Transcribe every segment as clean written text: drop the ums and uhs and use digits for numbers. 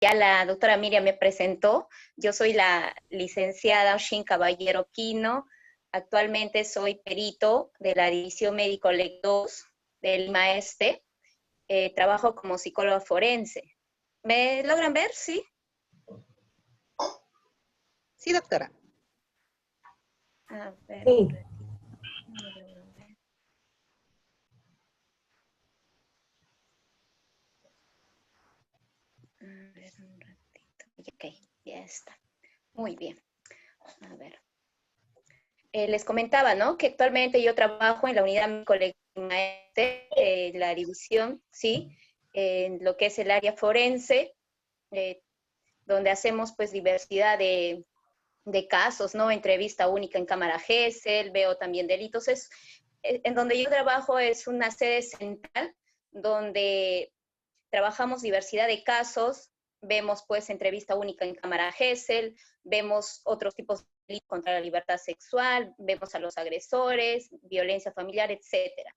ya la doctora Miriam me presentó. Yo soy la licenciada Oshin Caballero Quino. Actualmente soy perito de la División Médico Leg 2 del MAESTE. Trabajo como psicóloga forense. ¿Me logran ver? ¿Sí? Sí, doctora. A ver, Sí. un ratito. No logro ver. A ver, un ratito. Ok, ya está. Muy bien. A ver. Les comentaba, ¿no? Que actualmente yo trabajo en la unidad la división, ¿sí? En lo que es el área forense, eh, donde hacemos pues diversidad de casos, ¿no? Entrevista única en cámara GESEL, veo también delitos. En donde yo trabajo es una sede central donde trabajamos diversidad de casos, vemos pues entrevista única en cámara GESEL, vemos otros tipos de delitos contra la libertad sexual, vemos a los agresores, violencia familiar, etcétera.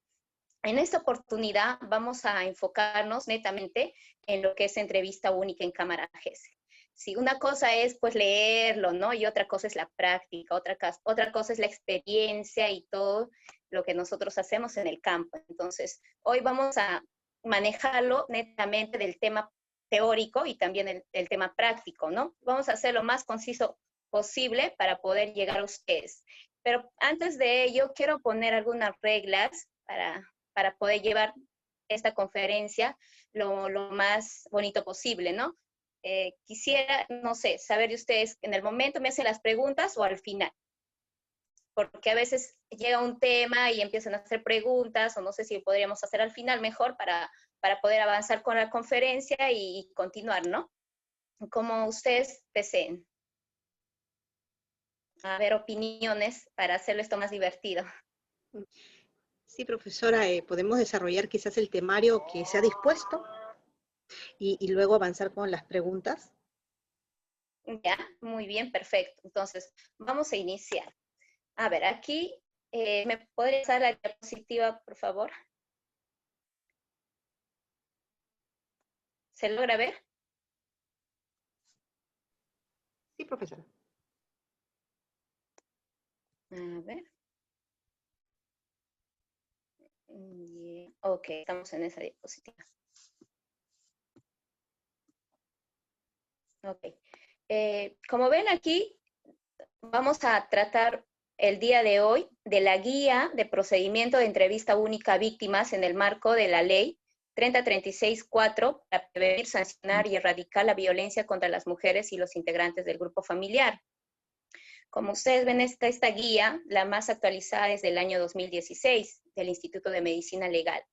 En esta oportunidad vamos a enfocarnos netamente en lo que es entrevista única en cámara GESEL. Sí, una cosa es pues leerlo, ¿no? Y otra cosa es la práctica, otra cosa es la experiencia y todo lo que nosotros hacemos en el campo. Entonces, hoy vamos a manejarlo netamente del tema teórico y también el tema práctico, ¿no? Vamos a hacer lo más conciso posible para poder llegar a ustedes. Pero antes de ello, quiero poner algunas reglas para poder llevar esta conferencia lo más bonito posible, ¿no? Quisiera, no sé, saber de ustedes, ¿en el momento me hacen las preguntas o al final? Porque a veces llega un tema y empiezan a hacer preguntas, o no sé si podríamos hacer al final mejor para poder avanzar con la conferencia y continuar, ¿no? Como ustedes deseen. A ver, opiniones para hacerlo esto más divertido. Sí, profesora, podemos desarrollar quizás el temario que se ha dispuesto y luego avanzar con las preguntas. Ya, muy bien, perfecto. Entonces, vamos a iniciar. A ver, aquí, ¿me podría dar la diapositiva, por favor? ¿Se logra ver? Sí, profesora. A ver. Yeah. Ok, estamos en esa diapositiva. Ok. Como ven aquí, vamos a tratar el día de hoy de la guía de procedimiento de entrevista única a víctimas en el marco de la ley 3036-4 para prevenir, sancionar y erradicar la violencia contra las mujeres y los integrantes del grupo familiar. Como ustedes ven, esta guía, la más actualizada es del año 2016, del Instituto de Medicina Legal.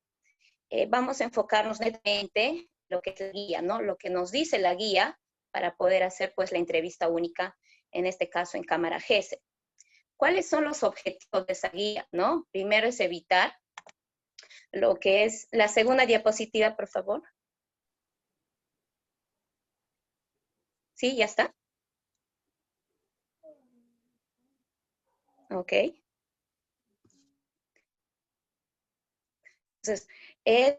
Vamos a enfocarnos netamente en lo que es la guía, ¿no? Lo que nos dice la guía para poder hacer pues la entrevista única, en este caso en cámara GESEL. ¿Cuáles son los objetivos de esa guía, no? Primero es evitar lo que es la segunda diapositiva, por favor. ¿Sí? ¿Ya está? Ok. Entonces,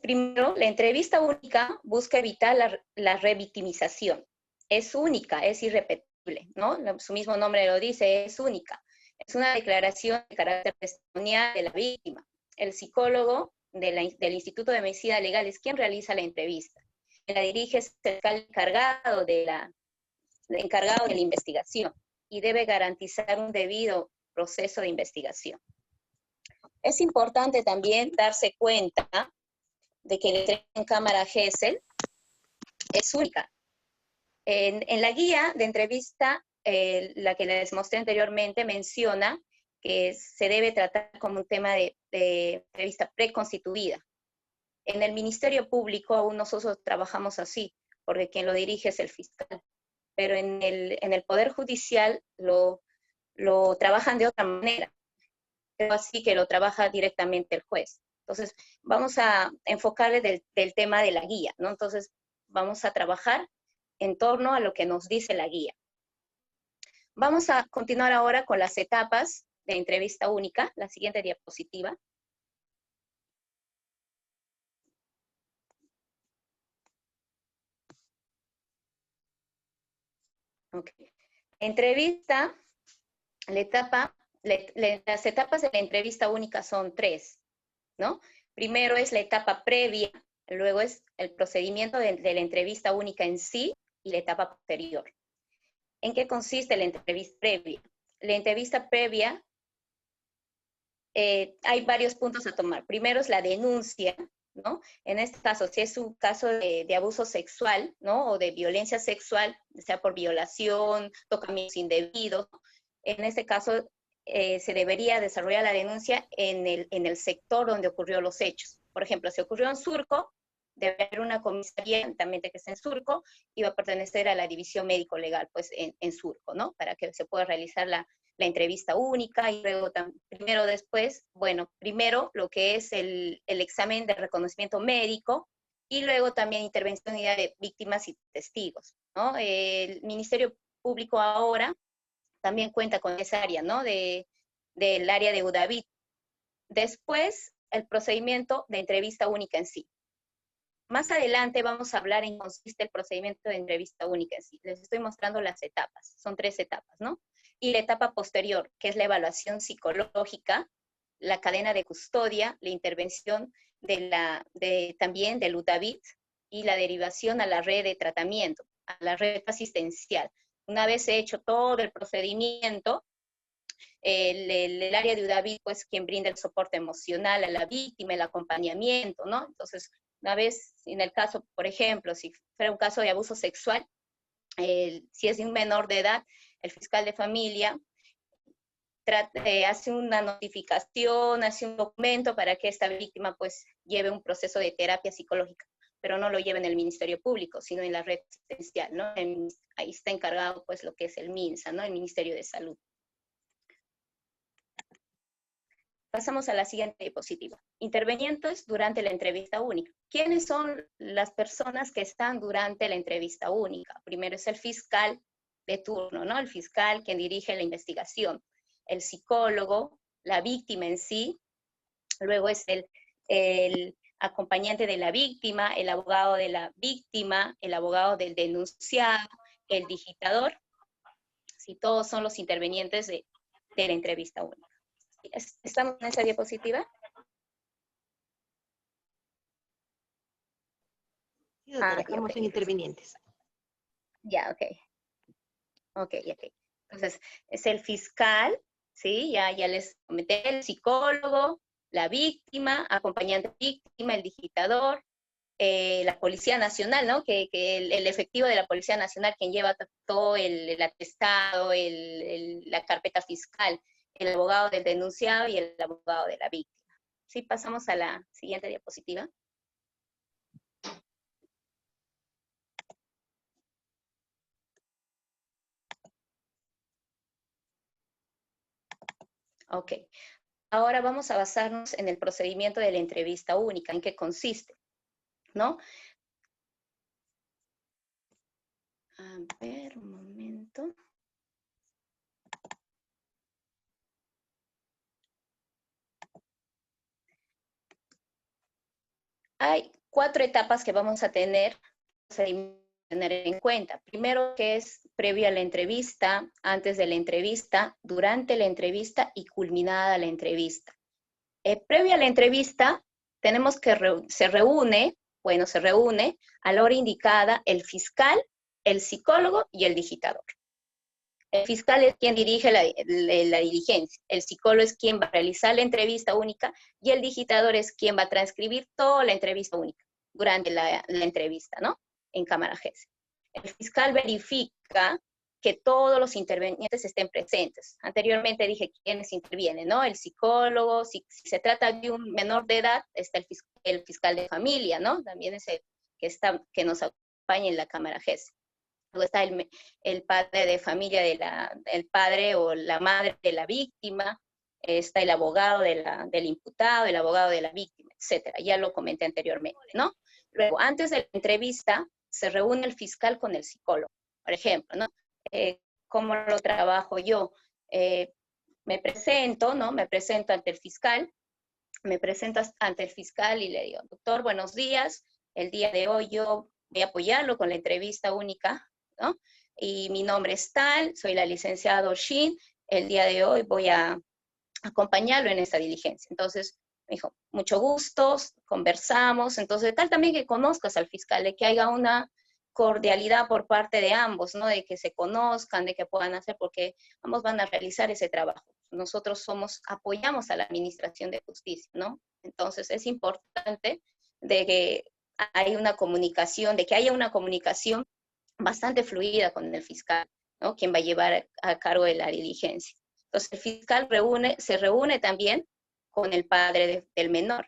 primero, la entrevista única busca evitar la revictimización. Es única, es irrepetible, ¿no? Su mismo nombre lo dice, es única. Es una declaración de carácter testimonial de la víctima. El psicólogo del Instituto de Medicina Legal es quien realiza la entrevista. La dirige es el encargado encargado de la investigación y debe garantizar un debido proceso de investigación. Es importante también darse cuenta de que la entrevista en cámara GESEL es única. En la guía de entrevista, la que les mostré anteriormente, menciona que se debe tratar como un tema de entrevista preconstituida. En el Ministerio Público aún nosotros trabajamos así, porque quien lo dirige es el fiscal. Pero en el Poder Judicial lo trabajan de otra manera, pero así que lo trabaja directamente el juez. Entonces, vamos a enfocarle del tema de la guía, ¿no? Entonces, vamos a trabajar en torno a lo que nos dice la guía. Vamos a continuar ahora con las etapas de entrevista única, la siguiente diapositiva. Ok. Entrevista, las etapas de la entrevista única son 3, ¿no? Primero es la etapa previa, luego es el procedimiento de la entrevista única en sí y la etapa posterior. ¿En qué consiste la entrevista previa? La entrevista previa, hay varios puntos a tomar. Primero es la denuncia, ¿no? En este caso, si es un caso de abuso sexual, ¿no? O de violencia sexual, sea por violación, tocamientos indebidos, en este caso se debería desarrollar la denuncia en el sector donde ocurrió los hechos. Por ejemplo, si ocurrió en Surco, debe haber una comisaría también que esté en Surco y va a pertenecer a la división médico-legal, pues en Surco, ¿no? Para que se pueda realizar la entrevista única y luego primero después, bueno, primero lo que es el examen de reconocimiento médico y luego también intervención de víctimas y testigos, ¿no? El Ministerio Público ahora también cuenta con esa área, ¿no? Del área de UDAVIT. Después, el procedimiento de entrevista única en sí. Más adelante vamos a hablar en qué consiste el procedimiento de entrevista única en sí. Les estoy mostrando las etapas, son 3 etapas, ¿no? Y la etapa posterior, que es la evaluación psicológica, la cadena de custodia, la intervención también del UDAVIT y la derivación a la red de tratamiento, a la red asistencial. Una vez hecho todo el procedimiento, el área de UDAVIT, pues, quien brinda el soporte emocional a la víctima, el acompañamiento, ¿no? Entonces, una vez, en el caso, por ejemplo, si fuera un caso de abuso sexual, si es de un menor de edad, el fiscal de familia hace una notificación, hace un documento para que esta víctima pues lleve un proceso de terapia psicológica, pero no lo lleve en el Ministerio Público, sino en la red asistencial, ¿no? Ahí está encargado pues lo que es el MINSA, ¿no? El Ministerio de Salud. Pasamos a la siguiente diapositiva. Intervenientes durante la entrevista única. ¿Quiénes son las personas que están durante la entrevista única? Primero es el fiscal de turno, ¿no? El fiscal quien dirige la investigación. El psicólogo, la víctima en sí. Luego es el acompañante de la víctima, el abogado de la víctima, el abogado del denunciado, el digitador. Sí, todos son los intervenientes de la entrevista única. ¿Estamos en esa diapositiva? Sí, doctora, estamos en intervinientes. Ya, ok. Ok. Entonces, es el fiscal, ¿sí? Ya les comenté, el psicólogo, la víctima, acompañante víctima, el digitador, la Policía Nacional, ¿no? Que el efectivo de la Policía Nacional, quien lleva todo el atestado, la carpeta fiscal, el abogado del denunciado y el abogado de la víctima. ¿Sí? Pasamos a la siguiente diapositiva. Ok. Ahora vamos a basarnos en el procedimiento de la entrevista única, en qué consiste, ¿no? A ver, un momento. Hay 4 etapas que vamos a tener en cuenta. Primero, que es previo a la entrevista, antes de la entrevista, durante la entrevista y culminada la entrevista. Previo a la entrevista, tenemos que se reúne a la hora indicada el fiscal, el psicólogo y el digitador. El fiscal es quien dirige la diligencia, el psicólogo es quien va a realizar la entrevista única y el digitador es quien va a transcribir toda la entrevista única durante la entrevista, ¿no? En cámara GES. El fiscal verifica que todos los intervenientes estén presentes. Anteriormente dije quiénes intervienen, ¿no? El psicólogo, si se trata de un menor de edad, está el fiscal de familia, ¿no? También es el que nos acompaña en la cámara GES. Luego está el padre de familia, el padre o la madre de la víctima, está el abogado del imputado, el abogado de la víctima, etcétera. Ya lo comenté anteriormente, ¿no? Luego, antes de la entrevista, se reúne el fiscal con el psicólogo, por ejemplo, ¿no? ¿Cómo lo trabajo yo? Me presento, ¿no? Me presento ante el fiscal, y le digo, doctor, buenos días, el día de hoy yo voy a apoyarlo con la entrevista única, ¿no? y mi nombre es tal, soy la licenciada Orshin, el día de hoy voy a acompañarlo en esta diligencia. Entonces, me dijo, mucho gusto, conversamos, entonces tal también que conozcas al fiscal, de que haya una cordialidad por parte de ambos, ¿no? De que se conozcan, de que puedan hacer, porque ambos van a realizar ese trabajo. Nosotros apoyamos a la administración de justicia, ¿no? Entonces es importante de que hay una comunicación, de que haya una comunicación bastante fluida con el fiscal, ¿no? Quien va a llevar a cargo de la diligencia. Entonces el fiscal se reúne también con el padre del menor.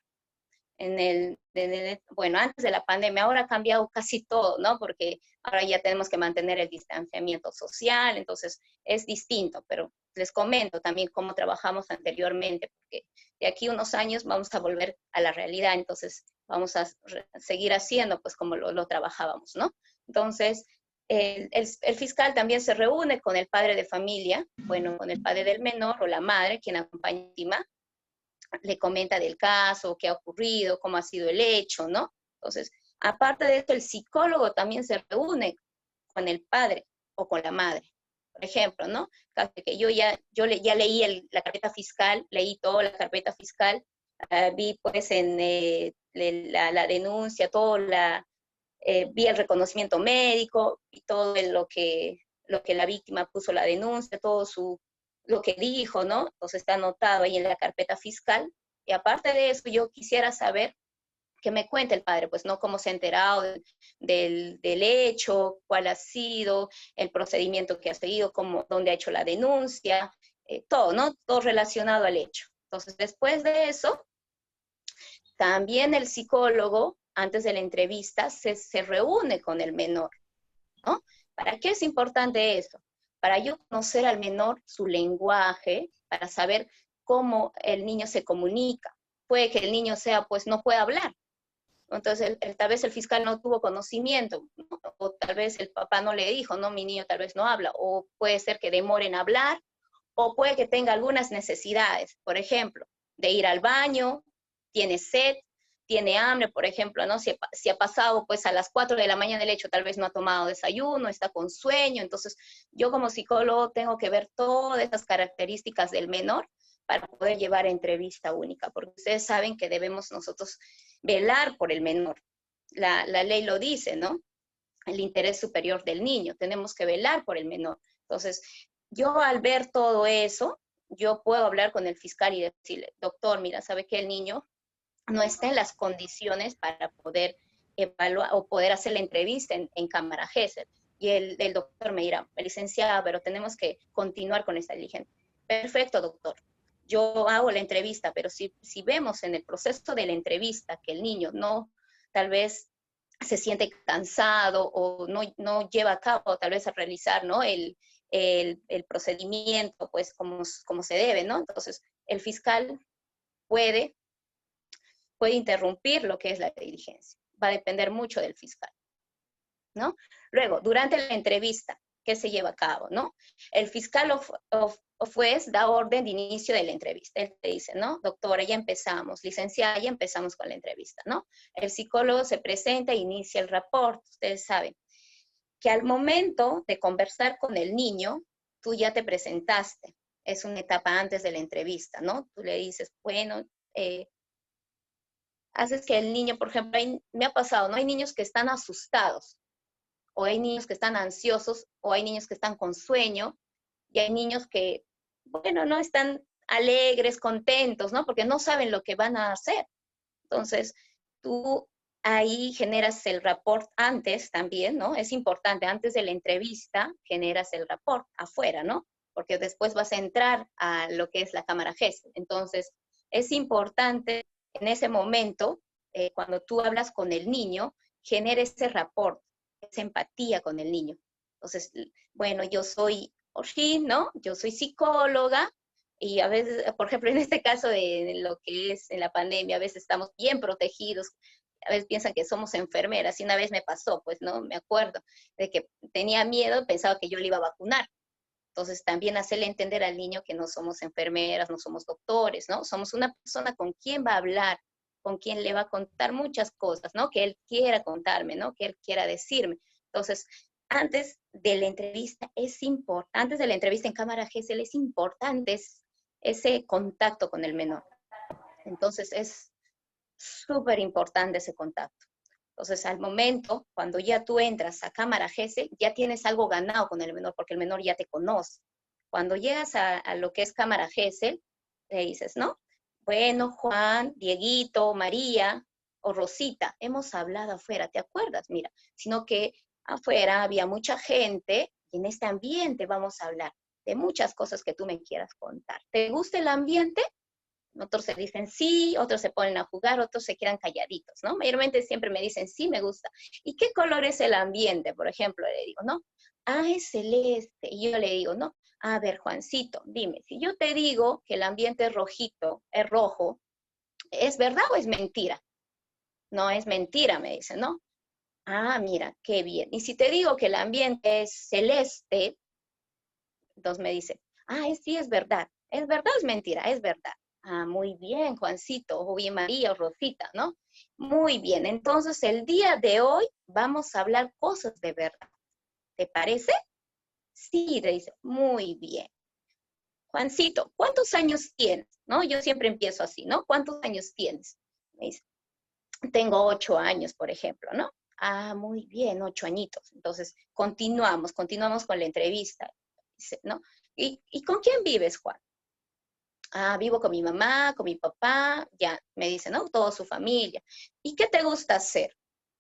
Bueno, antes de la pandemia, ahora ha cambiado casi todo, ¿no? Porque ahora ya tenemos que mantener el distanciamiento social, entonces es distinto, pero les comento también cómo trabajamos anteriormente, porque de aquí unos años vamos a volver a la realidad, entonces vamos a seguir haciendo pues como lo trabajábamos, ¿no? Entonces, el fiscal también se reúne con el padre de familia, bueno, con el padre del menor o la madre, quien acompaña encima, le comenta del caso, qué ha ocurrido, cómo ha sido el hecho, ¿no? Entonces, aparte de esto, el psicólogo también se reúne con el padre o con la madre. Por ejemplo, ¿no? Que ya leí la carpeta fiscal, leí toda la carpeta fiscal, vi pues en la denuncia, vi el reconocimiento médico y todo lo que la víctima puso la denuncia, lo que dijo, ¿no? Entonces está anotado ahí en la carpeta fiscal. Y aparte de eso, yo quisiera saber que me cuente el padre, pues, ¿no? Cómo se ha enterado del hecho, cuál ha sido el procedimiento que ha seguido, dónde ha hecho la denuncia, todo, ¿no? Todo relacionado al hecho. Entonces, después de eso, también el psicólogo, antes de la entrevista, se reúne con el menor, ¿no? ¿Para qué es importante eso? Para yo conocer al menor su lenguaje, para saber cómo el niño se comunica. Puede que el niño pues no pueda hablar. Entonces, tal vez el fiscal no tuvo conocimiento, ¿no? O tal vez el papá no le dijo, no, mi niño tal vez no habla, o puede ser que demore en hablar, o puede que tenga algunas necesidades, por ejemplo, de ir al baño, tiene sed, tiene hambre, por ejemplo, ¿no? Si ha pasado pues a las 4 de la mañana del hecho, tal vez no ha tomado desayuno, está con sueño, entonces yo como psicólogo tengo que ver todas esas características del menor para poder llevar entrevista única, porque ustedes saben que debemos nosotros velar por el menor. La ley lo dice, ¿no? El interés superior del niño, tenemos que velar por el menor. Entonces, yo al ver todo eso, yo puedo hablar con el fiscal y decirle, doctor, mira, ¿sabe que el niño no está en las condiciones para poder evaluar o poder hacer la entrevista en cámara GESEL? Y el doctor me dirá, licenciada, pero tenemos que continuar con esta diligencia. Perfecto, doctor. Yo hago la entrevista, pero si vemos en el proceso de la entrevista que el niño no, tal vez se siente cansado o no lleva a cabo, tal vez a realizar, ¿no? El procedimiento, pues, como se debe, ¿no? Entonces, el fiscal puede interrumpir lo que es la diligencia. Va a depender mucho del fiscal, ¿no? Luego, durante la entrevista, ¿qué se lleva a cabo, no? El fiscal o juez da orden de inicio de la entrevista. Él te dice, ¿no? Doctora, ya empezamos. Licenciada, ya empezamos con la entrevista, ¿no? El psicólogo se presenta e inicia el reporte. Ustedes saben que al momento de conversar con el niño, tú ya te presentaste. Es una etapa antes de la entrevista, ¿no? Tú le dices, bueno, haces que el niño, por ejemplo, me ha pasado, ¿no? Hay niños que están asustados, o hay niños que están ansiosos, o hay niños que están con sueño, y hay niños que, bueno, no están alegres, contentos, ¿no? Porque no saben lo que van a hacer. Entonces, tú ahí generas el rapport antes también, ¿no? Es importante, antes de la entrevista generas el rapport afuera, ¿no? Porque después vas a entrar a lo que es la cámara GESEL. Entonces, es importante en ese momento, cuando tú hablas con el niño, genera ese rapport, esa empatía con el niño. Entonces, bueno, yo soy Orshin, ¿no? Yo soy psicóloga, y a veces, por ejemplo, en este caso de lo que es en la pandemia, a veces estamos bien protegidos, a veces piensan que somos enfermeras, y una vez me pasó, pues, ¿no? Me acuerdo de que tenía miedo, pensaba que yo le iba a vacunar. Entonces, también hacerle entender al niño que no somos enfermeras, no somos doctores, ¿no? Somos una persona con quien va a hablar, con quien le va a contar muchas cosas, ¿no? Que él quiera contarme, ¿no? Que él quiera decirme. Entonces, antes de la entrevista es importante, antes de la entrevista en cámara GESEL es importante ese contacto con el menor. Entonces es súper importante ese contacto. Entonces al momento, cuando ya tú entras a cámara GESEL, ya tienes algo ganado con el menor, porque el menor ya te conoce. Cuando llegas a lo que es cámara GESEL, le dices, ¿no? Bueno, Juan, Dieguito, María o Rosita, hemos hablado afuera, ¿te acuerdas? Mira, sino que afuera había mucha gente y en este ambiente vamos a hablar de muchas cosas que tú me quieras contar. ¿Te gusta el ambiente? Otros se dicen sí, otros se ponen a jugar, otros se quedan calladitos, ¿no? Mayormente siempre me dicen sí, me gusta. ¿Y qué color es el ambiente? Por ejemplo, le digo, ¿no? Ah, es celeste. Y yo le digo, no, a ver, Juancito, dime, si yo te digo que el ambiente es rojito, es rojo, ¿es verdad o es mentira? No, es mentira, me dice, ¿no? Ah, mira, qué bien. Y si te digo que el ambiente es celeste, entonces me dice, ah, sí, es verdad o es mentira, es verdad. Ah, muy bien, Juancito, o bien María o Rosita, ¿no? Muy bien, entonces el día de hoy vamos a hablar cosas de verdad. ¿Te parece? Sí, le dice, muy bien. Juancito, ¿cuántos años tienes? ¿No? Yo siempre empiezo así, ¿no? ¿Cuántos años tienes? Me dice, tengo 8 años, por ejemplo, ¿no? Ah, muy bien, 8 añitos. Entonces, continuamos con la entrevista, dice, ¿no? ¿Y con quién vives, Juan? Ah, vivo con mi mamá, con mi papá, ya, me dice, ¿no? Toda su familia. ¿Y qué te gusta hacer?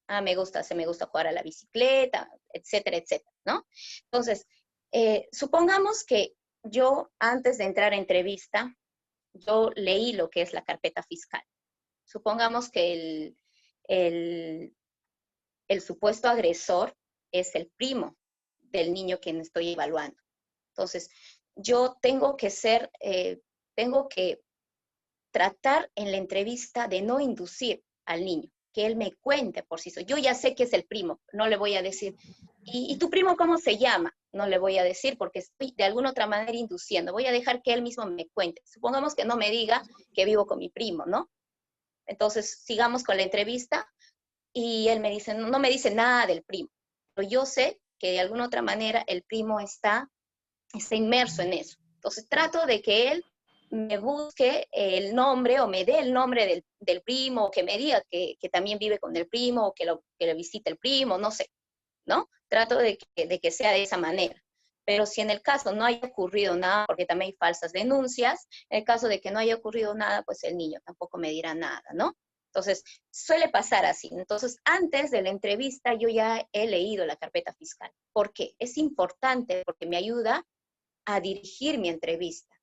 Ah, me gusta jugar a la bicicleta, etcétera, etcétera, ¿no? Entonces, supongamos que yo, antes de entrar a entrevista, yo leí lo que es la carpeta fiscal. Supongamos que el, el supuesto agresor es el primo del niño que estoy evaluando. Entonces, yo tengo que tratar en la entrevista de no inducir al niño, que él me cuente por sí solo. Yo ya sé que es el primo, no le voy a decir, ¿y tu primo cómo se llama? No le voy a decir porque estoy de alguna otra manera induciendo. Voy a dejar que él mismo me cuente. Supongamos que no me diga que vivo con mi primo, ¿no? Entonces, sigamos con la entrevista y él me dice, no, no me dice nada del primo. Pero yo sé que de alguna otra manera el primo está inmerso en eso. Entonces trato de que él me busque el nombre o me dé el nombre del primo, o que me diga que también vive con el primo, o que lo visite el primo, no sé, ¿no? Trato de que sea de esa manera. Pero si en el caso no haya ocurrido nada, porque también hay falsas denuncias, en el caso de que no haya ocurrido nada, pues el niño tampoco me dirá nada, ¿no? Entonces, suele pasar así. Entonces, antes de la entrevista, yo ya he leído la carpeta fiscal. ¿Por qué? Es importante porque me ayuda a dirigir mi entrevista,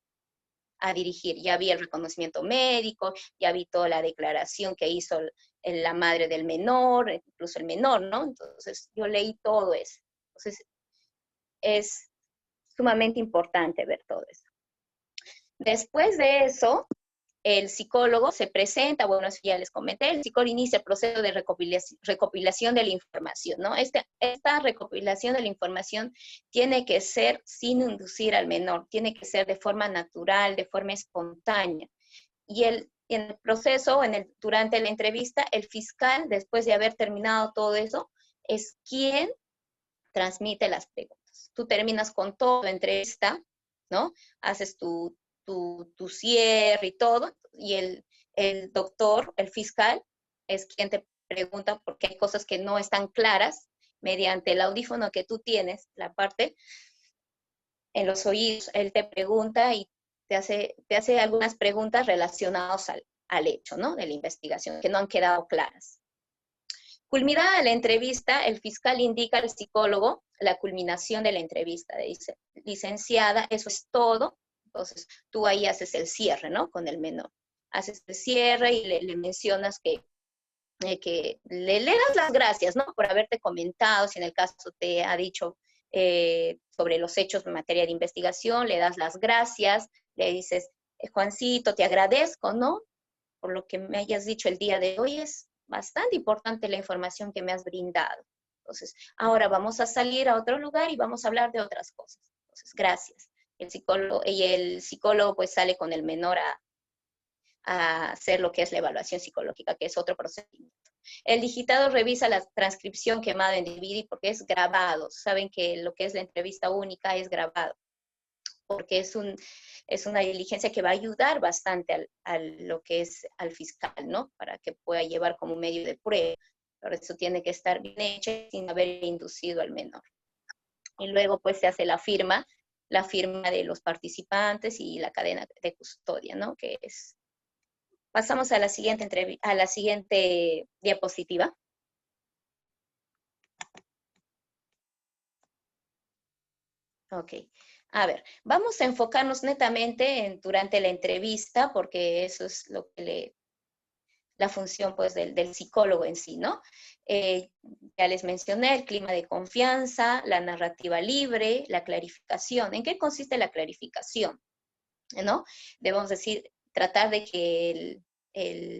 a dirigir. Ya vi el reconocimiento médico, ya vi toda la declaración que hizo la madre del menor, incluso el menor, ¿no? Entonces, yo leí todo eso. Entonces, es sumamente importante ver todo eso. Después de eso, el psicólogo se presenta, bueno, eso ya les comenté, el psicólogo inicia el proceso de recopilación de la información, ¿no? Esta recopilación de la información tiene que ser sin inducir al menor, tiene que ser de forma natural, de forma espontánea. Y en el proceso, durante la entrevista, el fiscal, después de haber terminado todo eso, es quien transmite las preguntas. Tú terminas con toda la entrevista, ¿no? Haces tu cierre y todo, y el doctor, el fiscal, es quien te pregunta porque hay cosas que no están claras mediante el audífono que tú tienes, la parte en los oídos, él te pregunta y te hace algunas preguntas relacionadas al hecho, ¿no? De la investigación, que no han quedado claras. Culminada la entrevista, el fiscal indica al psicólogo la culminación de la entrevista. Dice, licenciada, eso es todo. Entonces, tú ahí haces el cierre, ¿no? Con el menor. Haces el cierre y le mencionas que le das las gracias, ¿no? Por haberte comentado, si en el caso te ha dicho sobre los hechos en materia de investigación, le das las gracias, le dices, Juancito, te agradezco, ¿no? Por lo que me hayas dicho el día de hoy, es bastante importante la información que me has brindado. Entonces, ahora vamos a salir a otro lugar y vamos a hablar de otras cosas. Entonces, gracias. El psicólogo pues sale con el menor a hacer lo que es la evaluación psicológica, que es otro procedimiento. El digitado revisa la transcripción quemada en DVD porque es grabado. Saben que lo que es la entrevista única es grabado, porque es una diligencia que va a ayudar bastante a lo que es al fiscal, ¿no? Para que pueda llevar como medio de prueba. Por eso tiene que estar bien hecho sin haber inducido al menor. Y luego pues se hace la firma de los participantes y la cadena de custodia, ¿no? Que es. Pasamos a la siguiente diapositiva. Ok. A ver, vamos a enfocarnos netamente durante la entrevista, porque eso es lo que la función pues del psicólogo en sí, ¿no? Ya les mencioné el clima de confianza, la narrativa libre, la clarificación. ¿En qué consiste la clarificación? ¿No? Debemos decir, tratar de que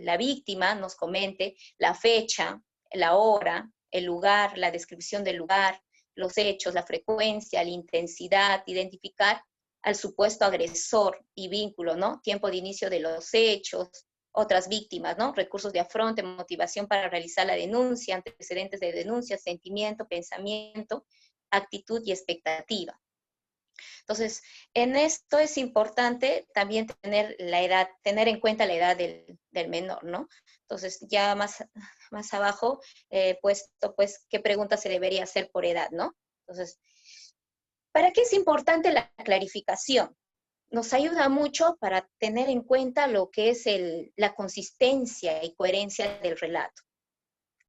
la víctima nos comente la fecha, la hora, el lugar, la descripción del lugar, los hechos, la frecuencia, la intensidad, identificar al supuesto agresor y vínculo, ¿no? Tiempo de inicio de los hechos, otras víctimas, ¿no? Recursos de afronte, motivación para realizar la denuncia, antecedentes de denuncia, sentimiento, pensamiento, actitud y expectativa. Entonces, en esto es importante también tener en cuenta la edad del menor, ¿no? Entonces, ya más abajo, puesto, pues, ¿qué pregunta se debería hacer por edad, no? Entonces, ¿para qué es importante la clarificación? Nos ayuda mucho para tener en cuenta lo que es la consistencia y coherencia del relato.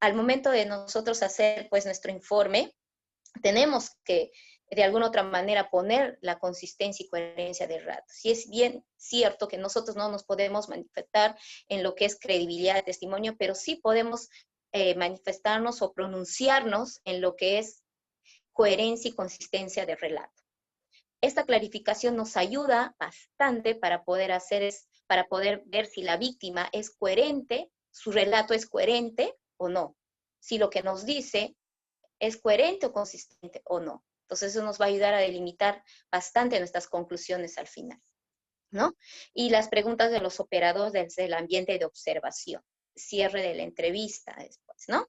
Al momento de nosotros hacer, pues, nuestro informe, tenemos que de alguna otra manera poner la consistencia y coherencia del relato. Sí es bien cierto que nosotros no nos podemos manifestar en lo que es credibilidad de testimonio, pero sí podemos manifestarnos o pronunciarnos en lo que es coherencia y consistencia del relato. Esta clarificación nos ayuda bastante para poder ver si la víctima es coherente, su relato es coherente o no. Si lo que nos dice es coherente o consistente o no. Entonces eso nos va a ayudar a delimitar bastante nuestras conclusiones al final, ¿no? Y las preguntas de los operadores desde el ambiente de observación. Cierre de la entrevista después, ¿no?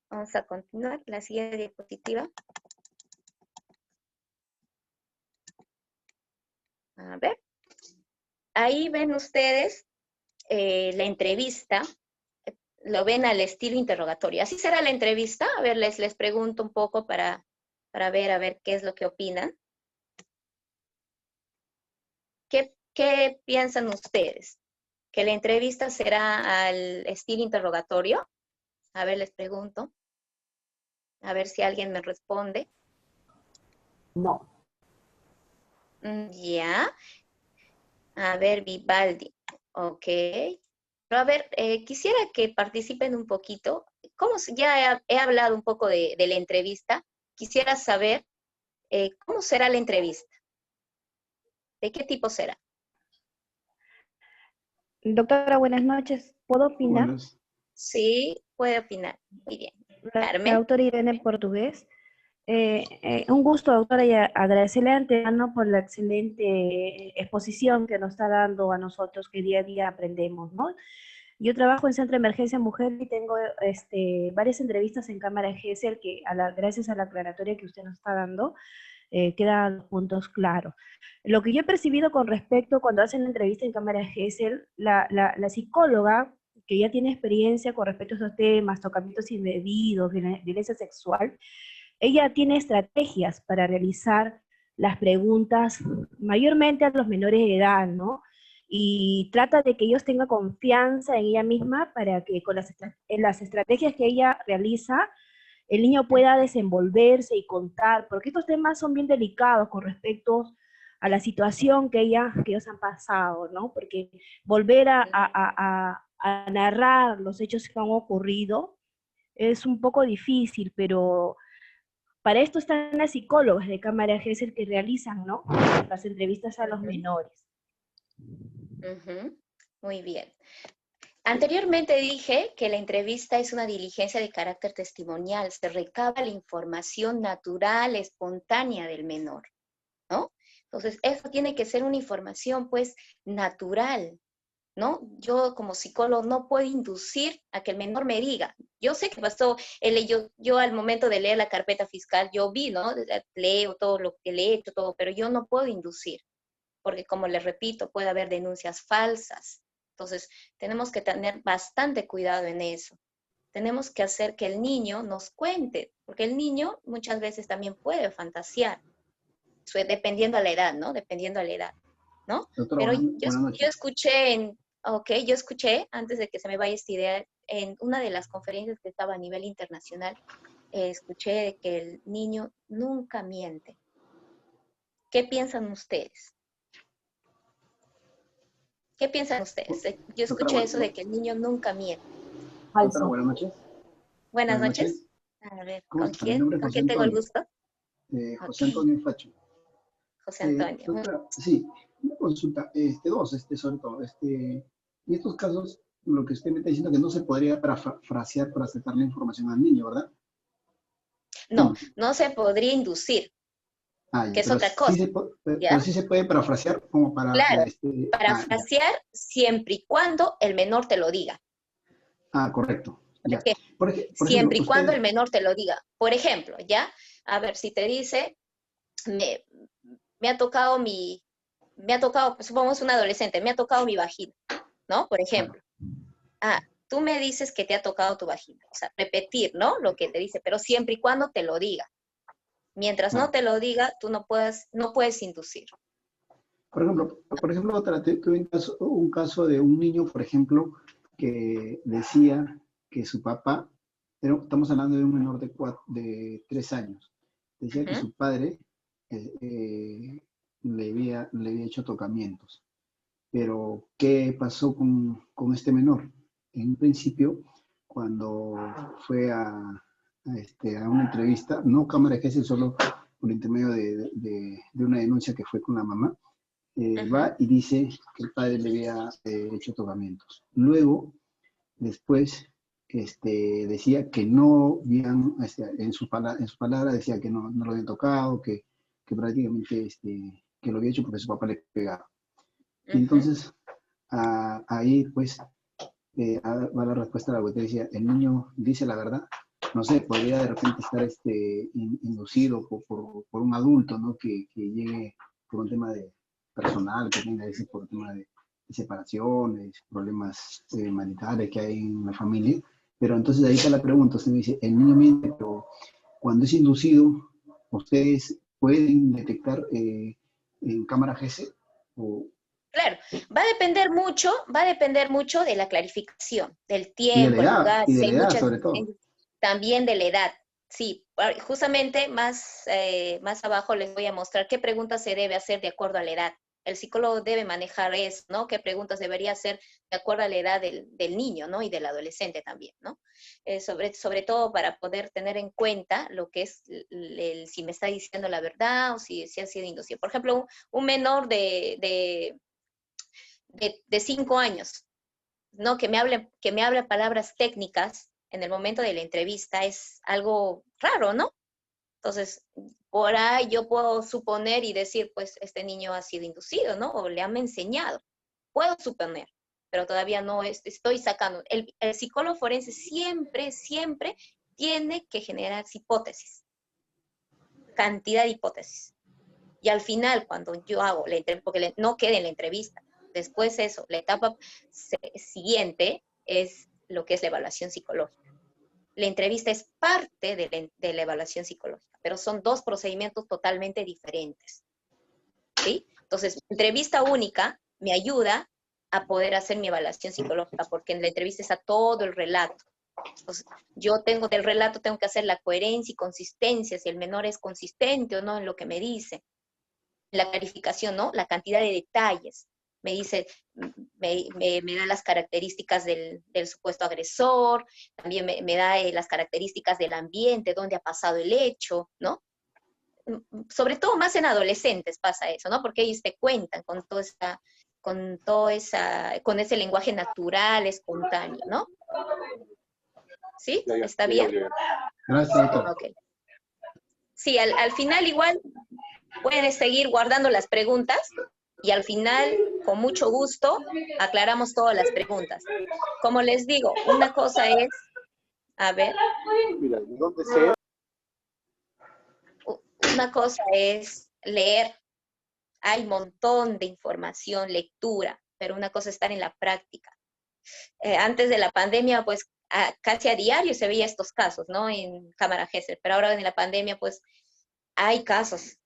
Vamos a continuar. La siguiente diapositiva. A ver. Ahí ven ustedes la entrevista. Lo ven al estilo interrogatorio. ¿Así será la entrevista? A ver, les pregunto un poco para ver, a ver qué es lo que opinan. ¿Qué piensan ustedes? ¿Que la entrevista será al estilo interrogatorio? A ver, les pregunto. A ver si alguien me responde. No. Ya. A ver, Vivaldi. Ok. Pero a ver, quisiera que participen un poquito. Ya he hablado un poco de la entrevista. Quisiera saber cómo será la entrevista. ¿De qué tipo será? Doctora, buenas noches. ¿Puedo opinar? Buenas. Sí, puede opinar. Muy bien. La Carmen. doctora Irene Portugués. Un gusto, doctora, y agradecerle antemano por la excelente exposición que nos está dando a nosotros, que día a día aprendemos, ¿no? Yo trabajo en Centro de Emergencia Mujer y tengo varias entrevistas en Cámara GESEL que, gracias a la aclaratoria que usted nos está dando, quedan los puntos claros. Lo que yo he percibido con respecto cuando hacen la entrevista en Cámara GESEL, la psicóloga que ya tiene experiencia con respecto a estos temas, tocamientos indebidos, violencia sexual, ella tiene estrategias para realizar las preguntas mayormente a los menores de edad, ¿no? Y trata de que ellos tengan confianza en ella misma para que con las estrategias que ella realiza, el niño pueda desenvolverse y contar, porque estos temas son bien delicados con respecto a la situación que ellos han pasado, ¿no? Porque volver a narrar los hechos que han ocurrido es un poco difícil, pero para esto están las psicólogas de Cámara GESEL que realizan, ¿no?, las entrevistas a los menores. Muy bien. Anteriormente dije que la entrevista es una diligencia de carácter testimonial, se recaba la información natural, espontánea del menor, ¿no? Entonces, eso tiene que ser una información, pues, natural, ¿no? Yo como psicólogo no puedo inducir a que el menor me diga. Yo sé que pasó, yo al momento de leer la carpeta fiscal, yo vi, ¿no? Leo todo lo que le he hecho, todo, pero yo no puedo inducir, porque como les repito, puede haber denuncias falsas. Entonces, tenemos que tener bastante cuidado en eso. Tenemos que hacer que el niño nos cuente, porque el niño muchas veces también puede fantasear, dependiendo a la edad, ¿no? Dependiendo a la edad, ¿no? Doctora, Pero buenas yo noches. escuché yo escuché, antes de que se me vaya esta idea, en una de las conferencias que estaba a nivel internacional, escuché que el niño nunca miente. ¿Qué piensan ustedes? ¿Qué piensan ustedes? Yo escuché eso de que el niño nunca miente. Doctora, buenas noches. Buenas Buenas noches. noches. A ver, ¿Cómo ¿con está? Mi quién? nombre es ¿Con José quién tengo el Antonio. gusto? José Ok, Antonio Facho. José Antonio. Doctora, sí, una consulta, sobre todo, en estos casos, lo que usted me está diciendo que no se podría parafrasear para aceptar la información al niño, ¿verdad? No, no se podría inducir, que Ya, es otra cosa, pero ¿ya? sí se puede parafrasear como para, Claro, ya. parafrasear siempre y cuando el menor te lo diga. Correcto, ¿Por ya. qué? Por ejemplo, Siempre y cuando el usted, menor te lo diga. Por ejemplo, ¿ya? A ver, si te dice, me, me ha tocado pues, supongamos un adolescente, me ha tocado mi vagina, ¿no? Por claro, ejemplo. Tú me dices que te ha tocado tu vagina. O sea, repetir, ¿no? Lo que te dice, pero siempre y cuando te lo diga. Mientras no claro. te lo diga, tú no puedes inducir. Por ejemplo, tuve un caso de un niño, por ejemplo, que decía que su papá, estamos hablando de un menor de 3 años, decía que Ujú. su padre le había hecho tocamientos. Pero, ¿qué pasó con este menor? En un principio, cuando fue a una entrevista, no cámara de GESEL, solo por intermedio de una denuncia que fue con la mamá, Ujú. va y dice que el padre le había hecho tocamientos. Luego, después, decía que no habían, en su palabra decía que no lo habían tocado, que prácticamente que lo había hecho porque su papá le pegaba. Y Ujú. entonces, ahí pues va la respuesta de la abuelita, decía, el niño dice la verdad, no sé, podría de repente estar inducido por un adulto, ¿no? Que llegue por un tema de personal, que tenga ese por un tema de separaciones, problemas maritales que hay en la familia. Pero entonces ahí está la pregunta, usted me dice, el niño miente, pero cuando es inducido, ¿ustedes pueden detectar en cámara GC? O, Claro, va a depender mucho de la clarificación, del tiempo, el lugar, y de si la hay edad muchas, sobre todo. también de la edad. Sí, justamente más abajo les voy a mostrar qué preguntas se debe hacer de acuerdo a la edad. El psicólogo debe manejar eso, ¿no? ¿Qué preguntas debería hacer de acuerdo a la edad del niño, ¿no? Y del adolescente también, ¿no? Sobre todo para poder tener en cuenta lo que es si me está diciendo la verdad o si ha sido inducido. Por ejemplo, un menor de 5 años, ¿no? Que me hable palabras técnicas en el momento de la entrevista es algo raro, ¿no? Entonces, por ahí yo puedo suponer y decir, pues este niño ha sido inducido, ¿no? O le han enseñado. Puedo suponer, pero todavía no estoy sacando. El psicólogo forense siempre tiene que generar hipótesis, cantidad de hipótesis. Y al final, cuando yo hago la entrevista, porque no quede en la entrevista, después eso, la etapa siguiente es lo que es la evaluación psicológica. La entrevista es parte de la evaluación psicológica, pero son dos procedimientos totalmente diferentes, ¿sí? Entonces, entrevista única me ayuda a poder hacer mi evaluación psicológica, porque en la entrevista está todo el relato. Entonces, del relato tengo que hacer la coherencia y consistencia, si el menor es consistente o no en lo que me dice. La clarificación, ¿no? La cantidad de detalles. Me dice, me da las características del supuesto agresor, también me da las características del ambiente, dónde ha pasado el hecho, ¿no? Sobre todo más en adolescentes pasa eso, ¿no? Porque ellos te cuentan con ese lenguaje natural, espontáneo, ¿no? ¿Sí? ¿Está bien? Gracias, doctor. Ok. Sí, al final igual pueden seguir guardando las preguntas y al final con mucho gusto aclaramos todas las preguntas. Como les digo, una cosa es, a ver, una cosa es leer. Hay un montón de información, lectura, pero una cosa es estar en la práctica. Antes de la pandemia, pues casi a diario se veía estos casos, ¿no? En cámara Gesell, pero ahora en la pandemia, pues hay casos,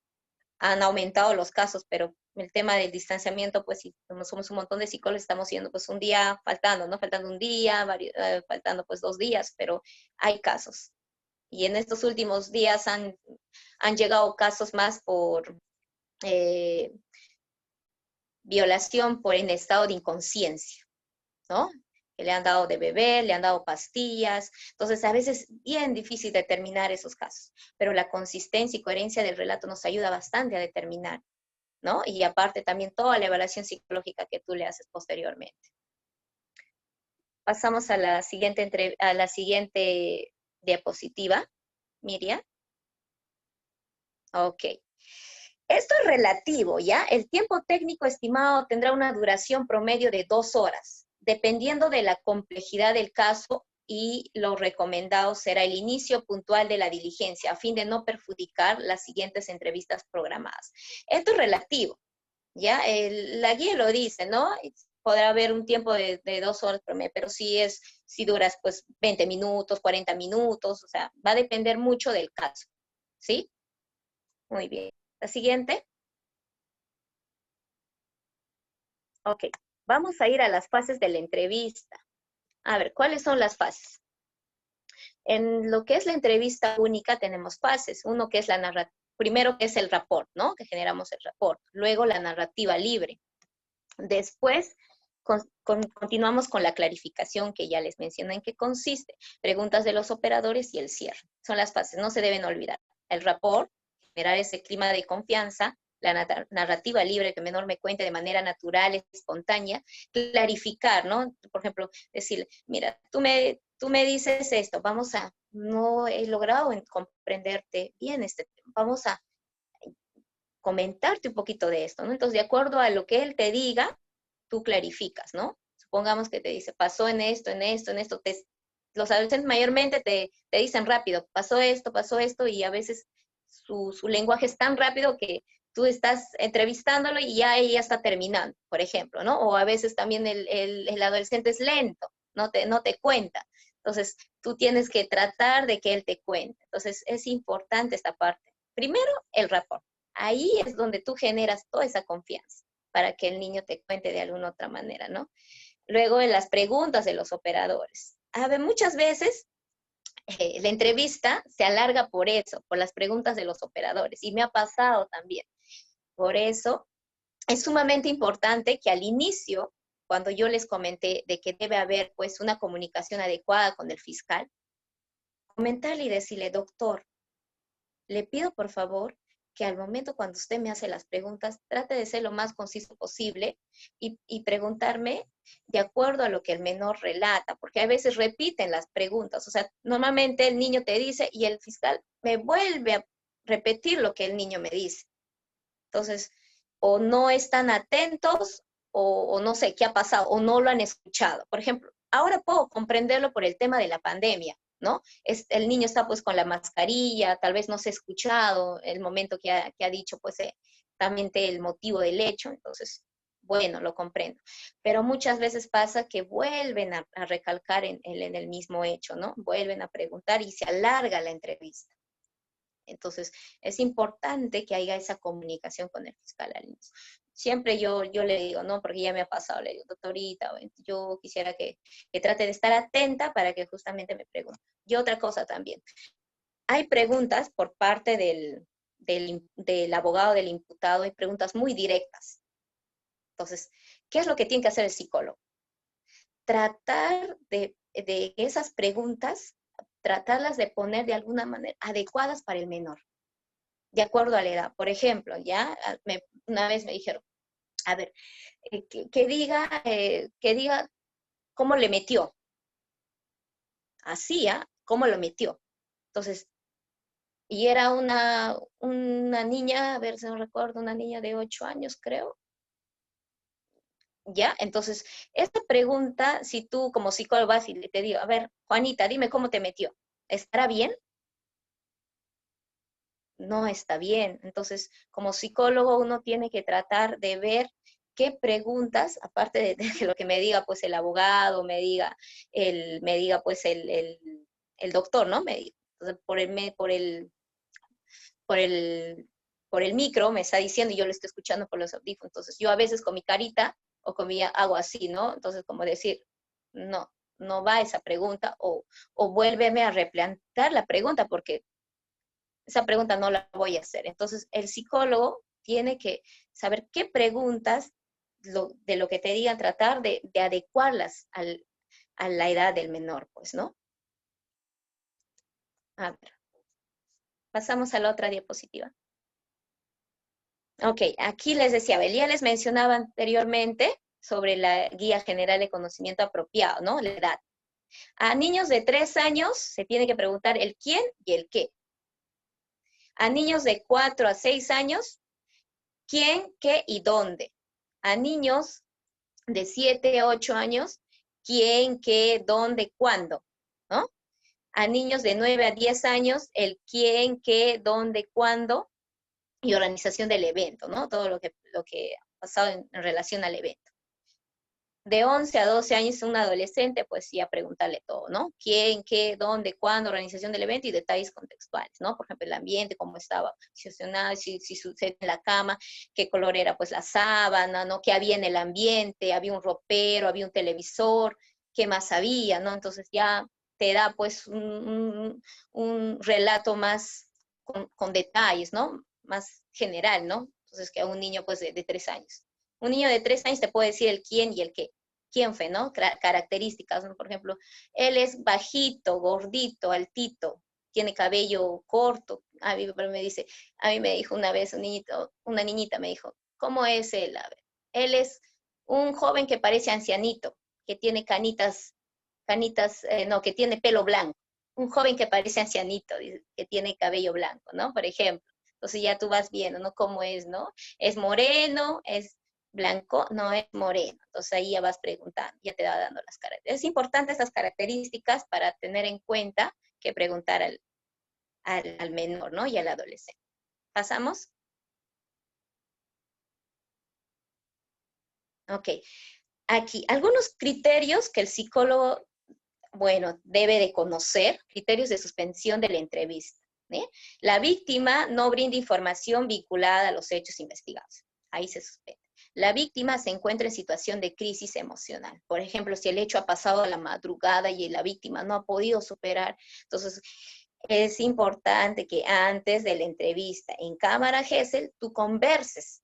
han aumentado los casos, pero el tema del distanciamiento, pues sí, como somos un montón de psicólogos, estamos siendo pues un día faltando, ¿no? Faltando un día, faltando pues 2 días, pero hay casos. Y en estos últimos días han llegado casos más por violación por en estado de inconsciencia, ¿no? Que le han dado de beber, le han dado pastillas. Entonces, a veces es bien difícil determinar esos casos, pero la consistencia y coherencia del relato nos ayuda bastante a determinar, ¿no? Y aparte también toda la evaluación psicológica que tú le haces posteriormente. Pasamos a la siguiente diapositiva, Miriam. Ok. Esto es relativo, ¿ya? El tiempo técnico estimado tendrá una duración promedio de 2 horas, dependiendo de la complejidad del caso, y lo recomendado será el inicio puntual de la diligencia a fin de no perjudicar las siguientes entrevistas programadas. Esto es relativo, ¿ya? La guía lo dice, ¿no? Podrá haber un tiempo de 2 horas promedio, pero si duras pues 20 minutos, 40 minutos, o sea, va a depender mucho del caso, ¿sí? Muy bien. La siguiente. Ok, vamos a ir a las fases de la entrevista. A ver, ¿cuáles son las fases? En lo que es la entrevista única tenemos fases. Uno que es la narrativa, primero que es el rapport, ¿no? Que generamos el rapport. Luego la narrativa libre. Después continuamos con la clarificación que ya les mencioné en qué consiste. Preguntas de los operadores y el cierre. Son las fases, no se deben olvidar. El rapport, generar ese clima de confianza. La narrativa libre, que menor me cuente de manera natural, espontánea. Clarificar, ¿no? Por ejemplo, decirle, mira, tú me dices esto, no he logrado comprenderte bien este tema, vamos a comentarte un poquito de esto, ¿no? Entonces, de acuerdo a lo que él te diga, tú clarificas, ¿no? Supongamos que te dice, pasó en esto, en esto, en esto. Los adolescentes mayormente te dicen rápido, pasó esto, y a veces su lenguaje es tan rápido que tú estás entrevistándolo y ya ella está terminando, por ejemplo, ¿no? O a veces también el adolescente es lento, no te cuenta. Entonces, tú tienes que tratar de que él te cuente. Entonces, es importante esta parte. Primero, el rapport. Ahí es donde tú generas toda esa confianza para que el niño te cuente de alguna otra manera, ¿no? Luego, en las preguntas de los operadores. A ver, muchas veces la entrevista se alarga por eso, por las preguntas de los operadores, y me ha pasado también. Por eso, es sumamente importante que al inicio, cuando yo les comenté de que debe haber pues una comunicación adecuada con el fiscal, comentarle y decirle, doctor, le pido por favor que al momento cuando usted me hace las preguntas, trate de ser lo más conciso posible y preguntarme de acuerdo a lo que el menor relata, porque a veces repiten las preguntas. O sea, normalmente el niño te dice y el fiscal me vuelve a repetir lo que el niño me dice. Entonces, o no están atentos o no sé qué ha pasado, o no lo han escuchado. Por ejemplo, ahora puedo comprenderlo por el tema de la pandemia, ¿no? El niño está pues con la mascarilla, tal vez no se ha escuchado el momento que ha dicho pues también el motivo del hecho, entonces, bueno, lo comprendo. Pero muchas veces pasa que vuelven a recalcar en el mismo hecho, ¿no? Vuelven a preguntar y se alarga la entrevista. Entonces, es importante que haya esa comunicación con el fiscal al inicio. Siempre yo le digo, ¿no? Porque ya me ha pasado, le digo, doctorita, yo quisiera que trate de estar atenta para que justamente me pregunte. Y otra cosa también, hay preguntas por parte del abogado, del imputado, hay preguntas muy directas. Entonces, ¿qué es lo que tiene que hacer el psicólogo? Tratar de esas preguntas, tratarlas de poner de alguna manera adecuadas para el menor, de acuerdo a la edad. Por ejemplo, una vez me dijeron, a ver, que diga cómo le metió. Así, cómo lo metió. Entonces, y era una niña, a ver si no recuerdo, una niña de 8 años, creo. ¿Ya? Entonces, esta pregunta, si tú como psicólogo vas y te digo, a ver, Juanita, dime cómo te metió. ¿Estará bien? No está bien. Entonces, como psicólogo uno tiene que tratar de ver qué preguntas, aparte de lo que me diga pues el abogado, me diga pues el doctor, ¿no? Entonces, por el, por el micro me está diciendo y yo lo estoy escuchando por los audífonos. Entonces, yo a veces con mi carita o con mi hago así, ¿no? Entonces, como decir, no, no va esa pregunta o vuélveme a replantear la pregunta porque esa pregunta no la voy a hacer. Entonces, el psicólogo tiene que saber qué preguntas de lo que te digan, tratar de adecuarlas a la edad del menor, pues, ¿no? A ver, pasamos a la otra diapositiva. Ok, aquí les decía, Belia les mencionaba anteriormente sobre la Guía General de Conocimiento Apropiado, ¿no? La edad. A niños de 3 años se tiene que preguntar el quién y el qué. A niños de 4 a 6 años, quién, qué y dónde. A niños de 7 a 8 años, quién, qué, dónde, cuándo, ¿no? A niños de 9 a 10 años, el quién, qué, dónde, cuándo y organización del evento, ¿no? Todo lo que ha pasado en relación al evento. De 11 a 12 años, un adolescente, pues sí, a preguntarle todo, ¿no? ¿Quién, qué, dónde, cuándo, organización del evento y detalles contextuales, ¿no? Por ejemplo, el ambiente, cómo estaba situacionado, si sucede en la cama, qué color era, pues, la sábana, ¿no? ¿Qué había en el ambiente? ¿Había un ropero? ¿Había un televisor? ¿Qué más había, no? Entonces ya te da, pues, un relato más con detalles, ¿no? Más general, ¿no? Entonces que a un niño, pues, de 3 años. Un niño de 3 años te puede decir el quién y el qué. ¿Quién fue, no? Características, ¿no? Por ejemplo, él es bajito, gordito, altito, tiene cabello corto. A mí me dijo una vez un niñito, una niñita me dijo, ¿cómo es él? A ver, él es un joven que parece ancianito, que tiene no, que tiene pelo blanco. Un joven que parece ancianito, que tiene cabello blanco, ¿no? Por ejemplo. Entonces ya tú vas viendo, ¿no? ¿Cómo es, no? ¿Es moreno? ¿Es blanco? No, es moreno. Entonces ahí ya vas preguntando, ya te va dando las características. Es importante estas características para tener en cuenta que preguntar al menor, ¿no? Y al adolescente. ¿Pasamos? Ok. Aquí, algunos criterios que el psicólogo, bueno, debe de conocer, criterios de suspensión de la entrevista. ¿Eh? La víctima no brinda información vinculada a los hechos investigados. Ahí se suspende. La víctima se encuentra en situación de crisis emocional. Por ejemplo, si el hecho ha pasado a la madrugada y la víctima no ha podido superar, entonces es importante que antes de la entrevista en cámara Gesell, tú converses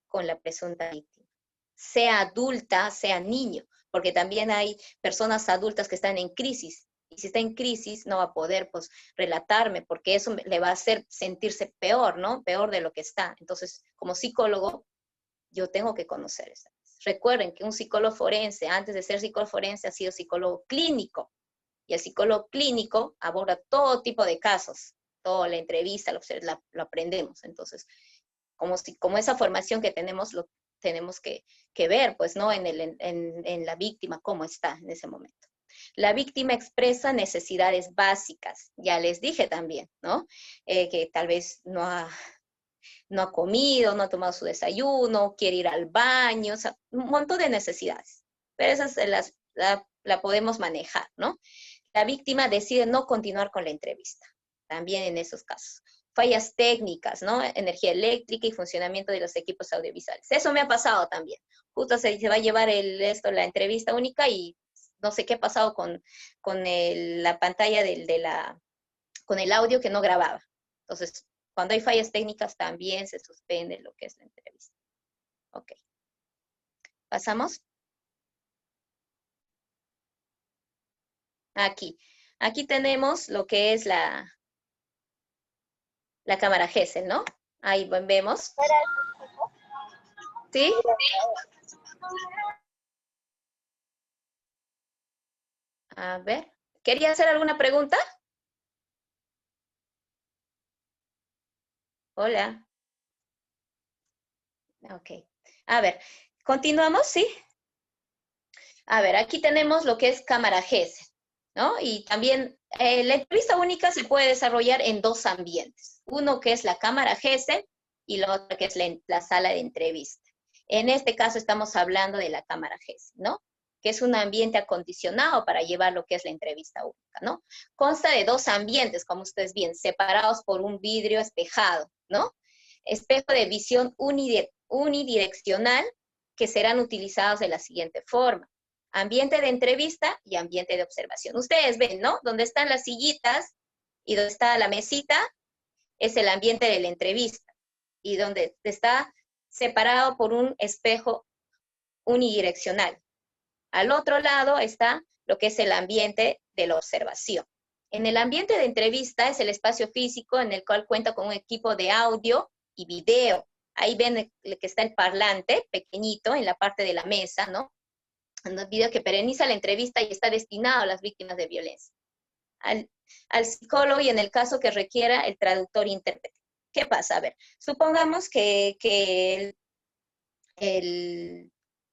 con la presunta víctima, sea adulta, sea niño, porque también hay personas adultas que están en crisis, y si está en crisis no va a poder, pues, relatarme, porque eso le va a hacer sentirse peor, ¿no? Peor de lo que está. Entonces, como psicólogo, yo tengo que conocer eso. Recuerden que un psicólogo forense, antes de ser psicólogo forense, ha sido psicólogo clínico, y el psicólogo clínico aborda todo tipo de casos, toda la entrevista, lo aprendemos. Entonces, como esa formación que tenemos, lo tenemos que ver, pues, ¿no? En la víctima, cómo está en ese momento. La víctima expresa necesidades básicas, ya les dije también, ¿no? Que tal vez no ha comido, no ha tomado su desayuno, quiere ir al baño, o sea, un montón de necesidades. Pero esas la podemos manejar, ¿no? La víctima decide no continuar con la entrevista, también en esos casos. Fallas técnicas, ¿no? Energía eléctrica y funcionamiento de los equipos audiovisuales. Eso me ha pasado también. Justo se va a llevar la entrevista única y no sé qué ha pasado con la pantalla con el audio que no grababa. Entonces, cuando hay fallas técnicas también se suspende lo que es la entrevista. Ok. ¿Pasamos? Aquí. Aquí tenemos lo que es la cámara Gesell, ¿no? Ahí vemos. ¿Sí? A ver. ¿Quería hacer alguna pregunta? Hola. Ok. A ver, continuamos, ¿sí? A ver, aquí tenemos lo que es cámara GESEL, ¿no? Y también la entrevista única se puede desarrollar en dos ambientes. Uno que es la cámara GESEL y la otra que es la sala de entrevista. En este caso estamos hablando de la cámara GESEL, ¿no? Que es un ambiente acondicionado para llevar lo que es la entrevista única, ¿no? Consta de dos ambientes, como ustedes ven, separados por un vidrio espejado, ¿no? Espejo de visión unidireccional que serán utilizados de la siguiente forma. Ambiente de entrevista y ambiente de observación. Ustedes ven, ¿no? Donde están las sillitas y donde está la mesita es el ambiente de la entrevista y donde está separado por un espejo unidireccional. Al otro lado está lo que es el ambiente de la observación. En el ambiente de entrevista es el espacio físico en el cual cuenta con un equipo de audio y video. Ahí ven que está el parlante pequeñito en la parte de la mesa, ¿no? Un video que pereniza la entrevista y está destinado a las víctimas de violencia. Al psicólogo y en el caso que requiera el traductor e intérprete. ¿Qué pasa? A ver, supongamos que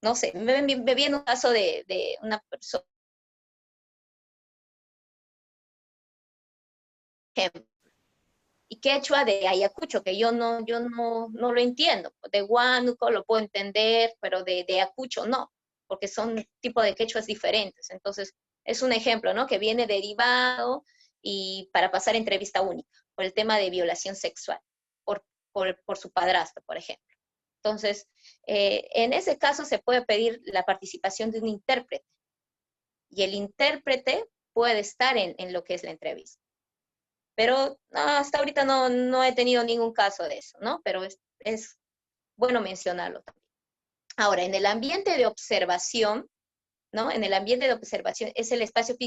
no sé, me viene un caso de una persona, y quechua de Ayacucho, que yo no lo entiendo. De Huánuco lo puedo entender, pero de Ayacucho no, porque son tipos de quechuas diferentes. Entonces, es un ejemplo, ¿no? Que viene derivado y para pasar entrevista única, por el tema de violación sexual, por su padrastro, por ejemplo. Entonces, en ese caso se puede pedir la participación de un intérprete, y el intérprete puede estar en lo que es la entrevista. Pero hasta ahorita no he tenido ningún caso de eso, ¿no? Pero es bueno mencionarlo también. Ahora, en el ambiente de observación, ¿no? En el ambiente de observación es el espacio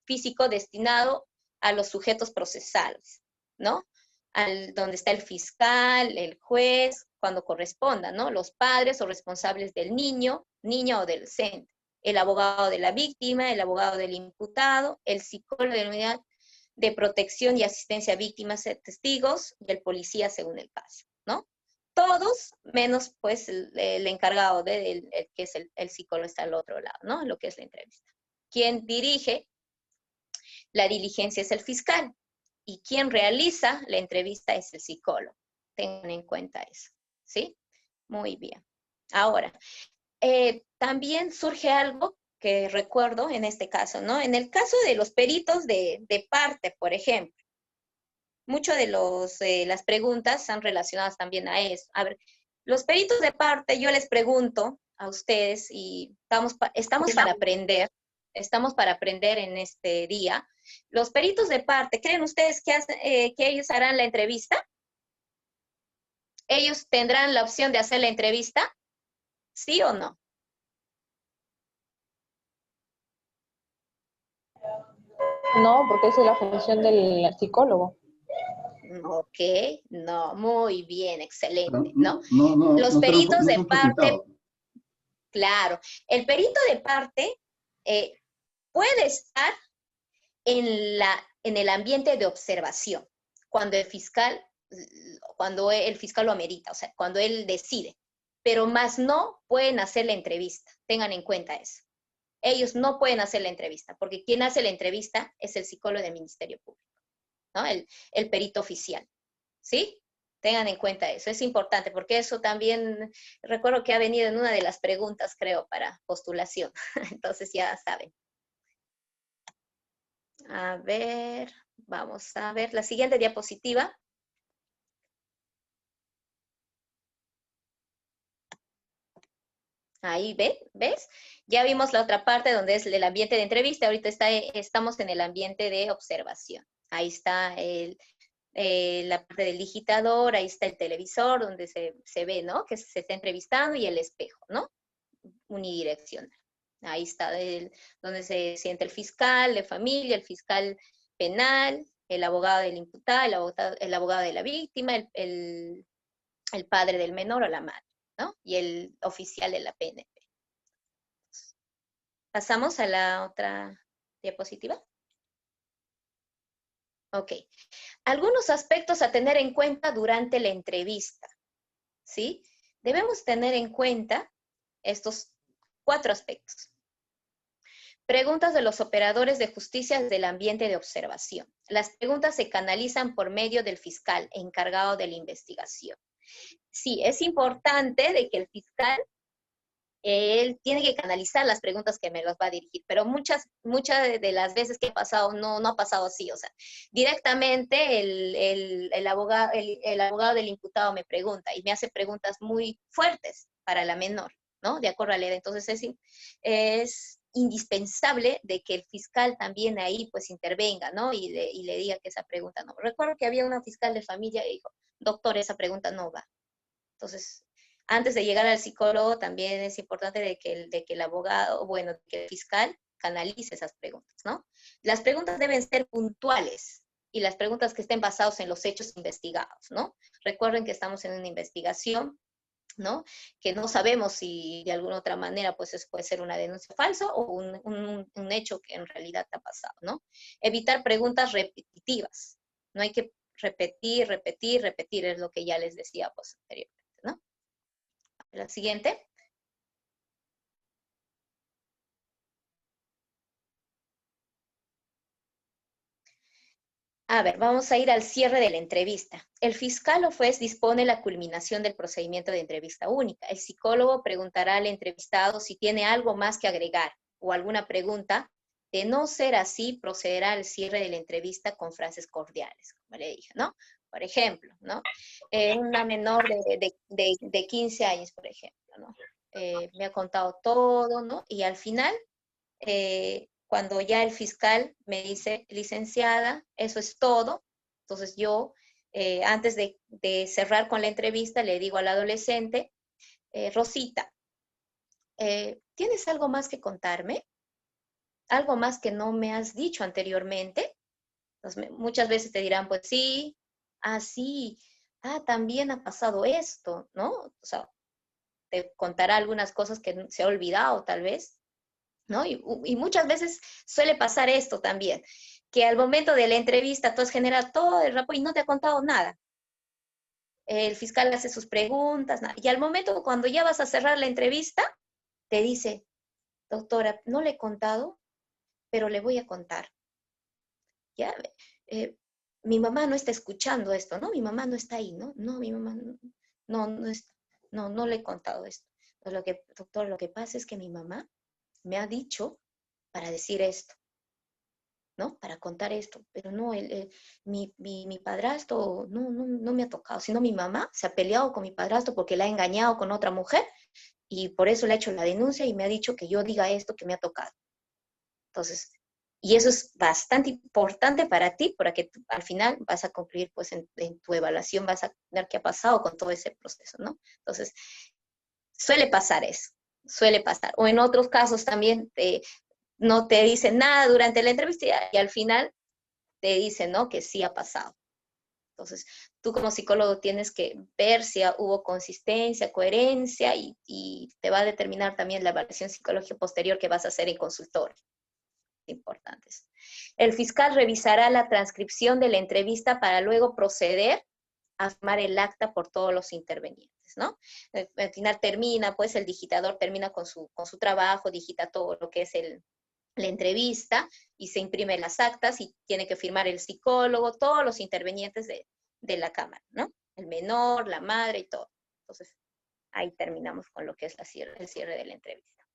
físico destinado a los sujetos procesales, ¿no? Donde está el fiscal, el juez, cuando corresponda, ¿no? Los padres o responsables del niño, niña o adolescente, el abogado de la víctima, el abogado del imputado, el psicólogo de la unidad de protección y asistencia a víctimas, testigos, y el policía según el caso, ¿no? Todos, menos pues el encargado que es el psicólogo, está al otro lado, ¿no? Lo que es la entrevista. Quien dirige la diligencia es el fiscal, y quien realiza la entrevista es el psicólogo. Tengan en cuenta eso, ¿sí? Muy bien. Ahora, también surge algo que recuerdo en este caso, ¿no? En el caso de los peritos de parte, por ejemplo, muchas de las preguntas están relacionadas también a eso. A ver, los peritos de parte, yo les pregunto a ustedes, y estamos para aprender en este día. Los peritos de parte, ¿creen ustedes que ellos harán la entrevista? ¿Ellos tendrán la opción de hacer la entrevista? ¿Sí o no? No, porque esa es la función del psicólogo. Ok, no, muy bien, excelente, ¿no? Los peritos de parte, claro, el perito de parte puede estar en el ambiente de observación, cuando el fiscal lo amerita, o sea, cuando él decide, pero más no pueden hacer la entrevista, tengan en cuenta eso. Ellos no pueden hacer la entrevista, porque quien hace la entrevista es el psicólogo del Ministerio Público, ¿no? El perito oficial, ¿sí? Tengan en cuenta eso, es importante, porque eso también, recuerdo que ha venido en una de las preguntas, creo, para postulación, entonces ya saben. A ver, vamos a ver la siguiente diapositiva. Ahí ¿ves? Ya vimos la otra parte donde es el ambiente de entrevista, ahorita estamos en el ambiente de observación. Ahí está la parte del digitador, ahí está el televisor donde se ve, ¿no? Que se está entrevistando, y el espejo, ¿no? Unidireccional. Ahí está donde se siente el fiscal de familia, el fiscal penal, el abogado del imputado, el abogado de la víctima, el padre del menor o la madre, ¿no? Y el oficial de la PNP. Pasamos a la otra diapositiva. Ok. Algunos aspectos a tener en cuenta durante la entrevista, ¿sí? Debemos tener en cuenta estos 4 aspectos. Preguntas de los operadores de justicia del ambiente de observación. Las preguntas se canalizan por medio del fiscal encargado de la investigación. Sí, es importante de que el fiscal, él tiene que canalizar las preguntas que me las va a dirigir, pero muchas de las veces que ha pasado, no ha pasado así, o sea, directamente el abogado del imputado me pregunta y me hace preguntas muy fuertes para la menor, ¿no? De acuerdo a la edad. Entonces es indispensable de que el fiscal también ahí pues intervenga, ¿no? Y le diga que esa pregunta no. Recuerdo que había una fiscal de familia y dijo, doctor, esa pregunta no va. Entonces, antes de llegar al psicólogo, también es importante de que el abogado, bueno, que el fiscal canalice esas preguntas, ¿no? Las preguntas deben ser puntuales y las preguntas que estén basadas en los hechos investigados, ¿no? Recuerden que estamos en una investigación, ¿no? Que no sabemos si de alguna otra manera pues eso puede ser una denuncia falsa o un hecho que en realidad ha pasado, ¿no? Evitar preguntas repetitivas. No hay que repetir, es lo que ya les decía pues anteriormente, ¿no? La siguiente. A ver, vamos a ir al cierre de la entrevista. El fiscal o juez dispone la culminación del procedimiento de entrevista única. El psicólogo preguntará al entrevistado si tiene algo más que agregar o alguna pregunta. De no ser así, procederá al cierre de la entrevista con frases cordiales, como le dije, ¿no? Por ejemplo, ¿no? Una menor de 15 años, por ejemplo, ¿no? Me ha contado todo, ¿no? Y al final, cuando ya el fiscal me dice, licenciada, eso es todo, entonces yo, antes de cerrar con la entrevista, le digo al adolescente, Rosita, ¿tienes algo más que contarme? ¿Algo más que no me has dicho anteriormente? Entonces, muchas veces te dirán, pues sí, sí, también ha pasado esto, ¿no? O sea, te contará algunas cosas que se ha olvidado tal vez, ¿no? Y muchas veces suele pasar esto también, que al momento de la entrevista tú has generado todo el rapport y no te ha contado nada. El fiscal hace sus preguntas, y al momento cuando ya vas a cerrar la entrevista, te dice, doctora, no le he contado, pero le voy a contar. ¿Ya? Eh, Mi mamá no está escuchando esto, ¿no? Mi mamá no está ahí, ¿no? No, mi mamá no está, no le he contado esto. Doctor, lo que pasa es que mi mamá me ha dicho para decir esto, ¿no? Para contar esto, pero no, mi padrastro no me ha tocado, sino mi mamá se ha peleado con mi padrastro porque la ha engañado con otra mujer y por eso le ha hecho la denuncia y me ha dicho que yo diga esto que me ha tocado. Entonces, y eso es bastante importante para ti, porque tú, al final vas a concluir, pues en tu evaluación vas a ver qué ha pasado con todo ese proceso, ¿no? Entonces, suele pasar eso, suele pasar. O en otros casos también no te dicen nada durante la entrevista y al final te dicen, ¿no? Que sí ha pasado. Entonces, tú como psicólogo tienes que ver si hubo consistencia, coherencia y te va a determinar también la evaluación psicológica posterior que vas a hacer en consultorio. Importantes. El fiscal revisará la transcripción de la entrevista para luego proceder a firmar el acta por todos los intervenientes, ¿no? Al final termina, pues el digitador termina con su trabajo, digita todo lo que es la entrevista y se imprime las actas y tiene que firmar el psicólogo, todos los intervenientes de la cámara, ¿no? El menor, la madre y todo. Entonces, ahí terminamos con lo que es el cierre de la entrevista.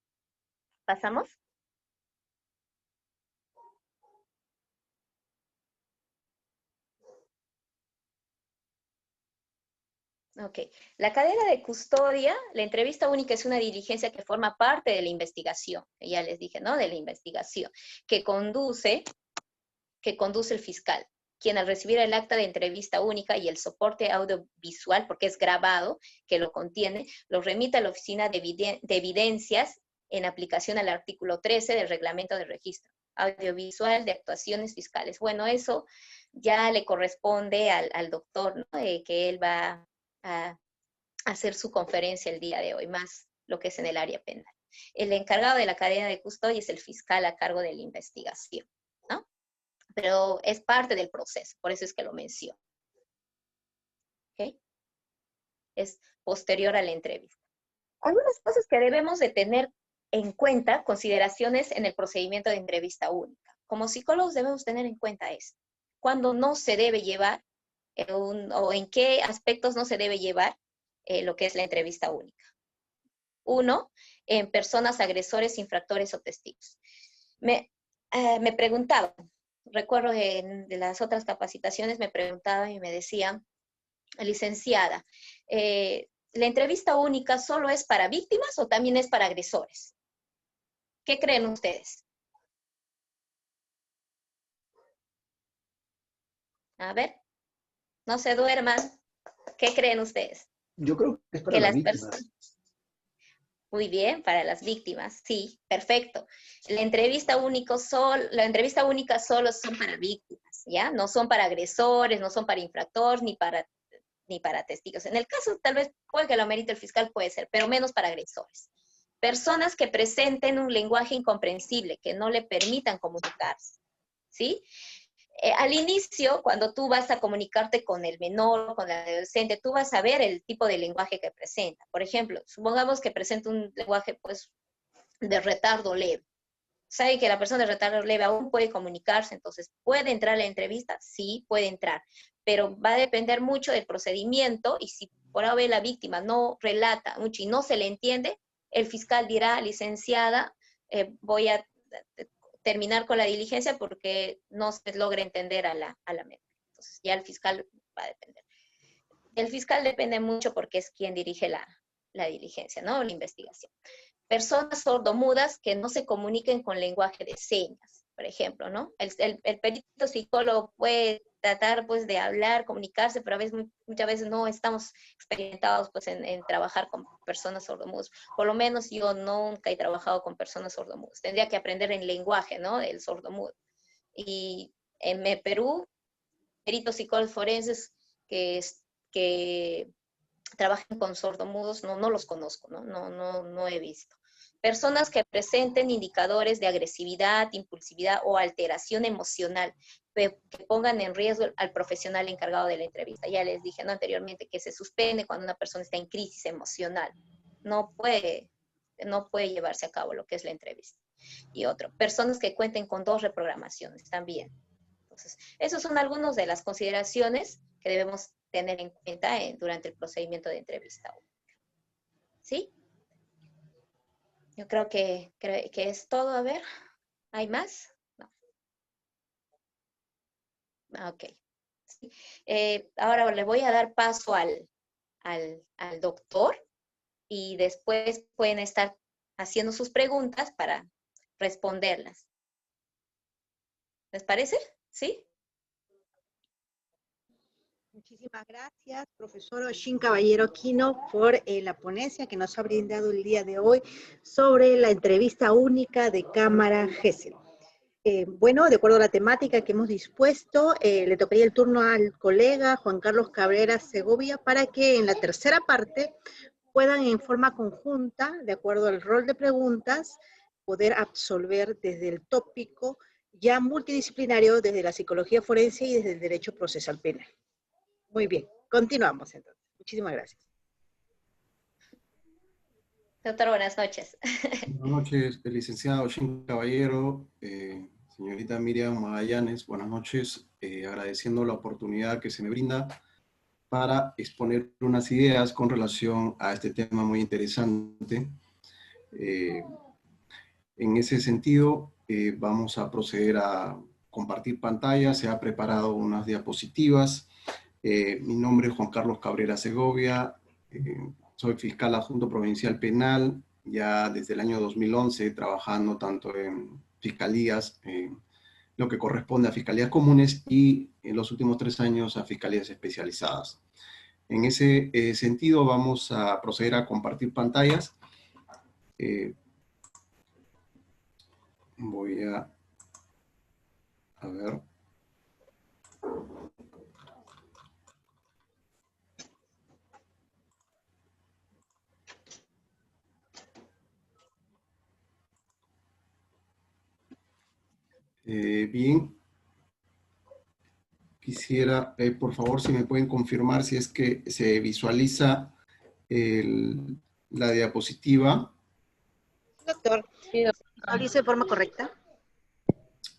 ¿Pasamos? Ok. La cadena de custodia, la entrevista única es una diligencia que forma parte de la investigación, que ya les dije, ¿no? De la investigación, que conduce el fiscal, quien al recibir el acta de entrevista única y el soporte audiovisual, porque es grabado, que lo contiene, lo remite a la Oficina de Evidencias en aplicación al artículo 13 del Reglamento de Registro Audiovisual de Actuaciones Fiscales. Bueno, eso ya le corresponde al doctor, ¿no? Que él va a hacer su conferencia el día de hoy, más lo que es en el área penal. El encargado de la cadena de custodia es el fiscal a cargo de la investigación, ¿no? Pero es parte del proceso, por eso es que lo menciono. ¿Ok? Es posterior a la entrevista. Algunas cosas que debemos de tener en cuenta consideraciones en el procedimiento de entrevista única. Como psicólogos debemos tener en cuenta esto. Cuándo no se debe llevar o en qué aspectos no se debe llevar lo que es la entrevista única. Uno, en personas agresores, infractores o testigos. Me preguntaban, recuerdo de las otras capacitaciones me preguntaban y me decían, licenciada, ¿la entrevista única solo es para víctimas o también es para agresores? ¿Qué creen ustedes? A ver, no se duerman. ¿Qué creen ustedes? Yo creo que es para Que las las víctimas. personas... Muy bien, para las víctimas, sí, perfecto. La entrevista única solo son para víctimas, ¿ya? No son para agresores, no son para infractores, ni para testigos. En el caso, tal vez, puede que lo amerite el fiscal, puede ser, pero menos para agresores. Personas que presenten un lenguaje incomprensible, que no le permitan comunicarse, ¿sí? Al inicio, cuando tú vas a comunicarte con el menor, con el adolescente, tú vas a ver el tipo de lenguaje que presenta. Por ejemplo, supongamos que presenta un lenguaje, pues, de retardo leve. Sabe que la persona de retardo leve aún puede comunicarse, entonces, ¿puede entrar a la entrevista? Sí, puede entrar, pero va a depender mucho del procedimiento, y si por ahora la víctima no relata mucho y no se le entiende, el fiscal dirá, licenciada, voy a terminar con la diligencia porque no se logra entender a la menor. Entonces, ya el fiscal va a depender. El fiscal depende mucho porque es quien dirige la diligencia, ¿no? La investigación. Personas sordomudas que no se comuniquen con lenguaje de señas, por ejemplo, ¿no? El perito psicólogo puede tratar, pues, de hablar, comunicarse, pero muchas veces no estamos experimentados, pues, en trabajar con personas sordomudas. Por lo menos yo nunca he trabajado con personas sordomudas. Tendría que aprender el lenguaje, ¿no? El sordomudo. Y en Perú, peritos psicólogos forenses que trabajen con sordomudos, no los conozco, no he visto. Personas que presenten indicadores de agresividad, impulsividad o alteración emocional que pongan en riesgo al profesional encargado de la entrevista. Ya les dije, ¿no?, anteriormente, que se suspende cuando una persona está en crisis emocional. No puede llevarse a cabo lo que es la entrevista. Y otro, personas que cuenten con 2 reprogramaciones también. Entonces, esos son algunos de las consideraciones que debemos tener en cuenta durante el procedimiento de entrevista. ¿Sí? Yo creo que es todo. A ver, ¿hay más? No. Ok. Sí. Ahora le voy a dar paso al doctor y después pueden estar haciendo sus preguntas para responderlas. ¿Les parece? ¿Sí? Muchísimas gracias, profesor Oshin Caballero Aquino, por la ponencia que nos ha brindado el día de hoy sobre la entrevista única de Cámara GESEL. Bueno, de acuerdo a la temática que hemos dispuesto, le tocaría el turno al colega Juan Carlos Cabrera Segovia para que en la tercera parte puedan en forma conjunta, de acuerdo al rol de preguntas, poder absolver desde el tópico ya multidisciplinario, desde la psicología forense y desde el derecho procesal penal. Muy bien, continuamos entonces. Muchísimas gracias. Doctor, buenas noches. Buenas noches, el licenciado Oshin Caballero, señorita Miriam Magallanes, buenas noches, agradeciendo la oportunidad que se me brinda para exponer unas ideas con relación a este tema muy interesante. En ese sentido, vamos a proceder a compartir pantalla. Se ha preparado unas diapositivas. Mi nombre es Juan Carlos Cabrera Segovia, soy fiscal adjunto provincial penal, ya desde el año 2011 trabajando tanto en fiscalías, lo que corresponde a fiscalías comunes, y en los últimos 3 años a fiscalías especializadas. En ese sentido vamos a proceder a compartir pantallas. Voy a ver. Bien. Quisiera, por favor, si me pueden confirmar si es que se visualiza la diapositiva. Doctor, Sí, ¿lo dice de forma correcta?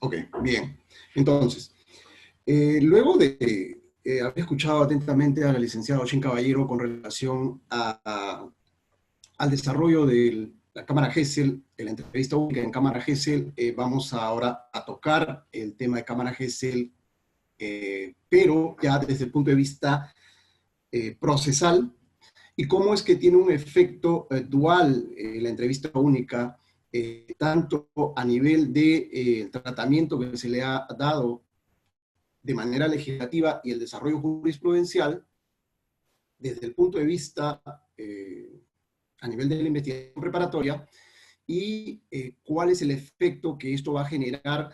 Ok, bien. Entonces, luego de haber escuchado atentamente a la licenciada Oshín Caballero con relación al desarrollo de la Cámara Gesell, de la entrevista única en Cámara Gesell, vamos ahora a tocar el tema de Cámara Gesell, pero ya desde el punto de vista procesal, y cómo es que tiene un efecto dual la entrevista única, tanto a nivel de tratamiento que se le ha dado de manera legislativa y el desarrollo jurisprudencial, desde el punto de vista a nivel de la investigación preparatoria, y cuál es el efecto que esto va a generar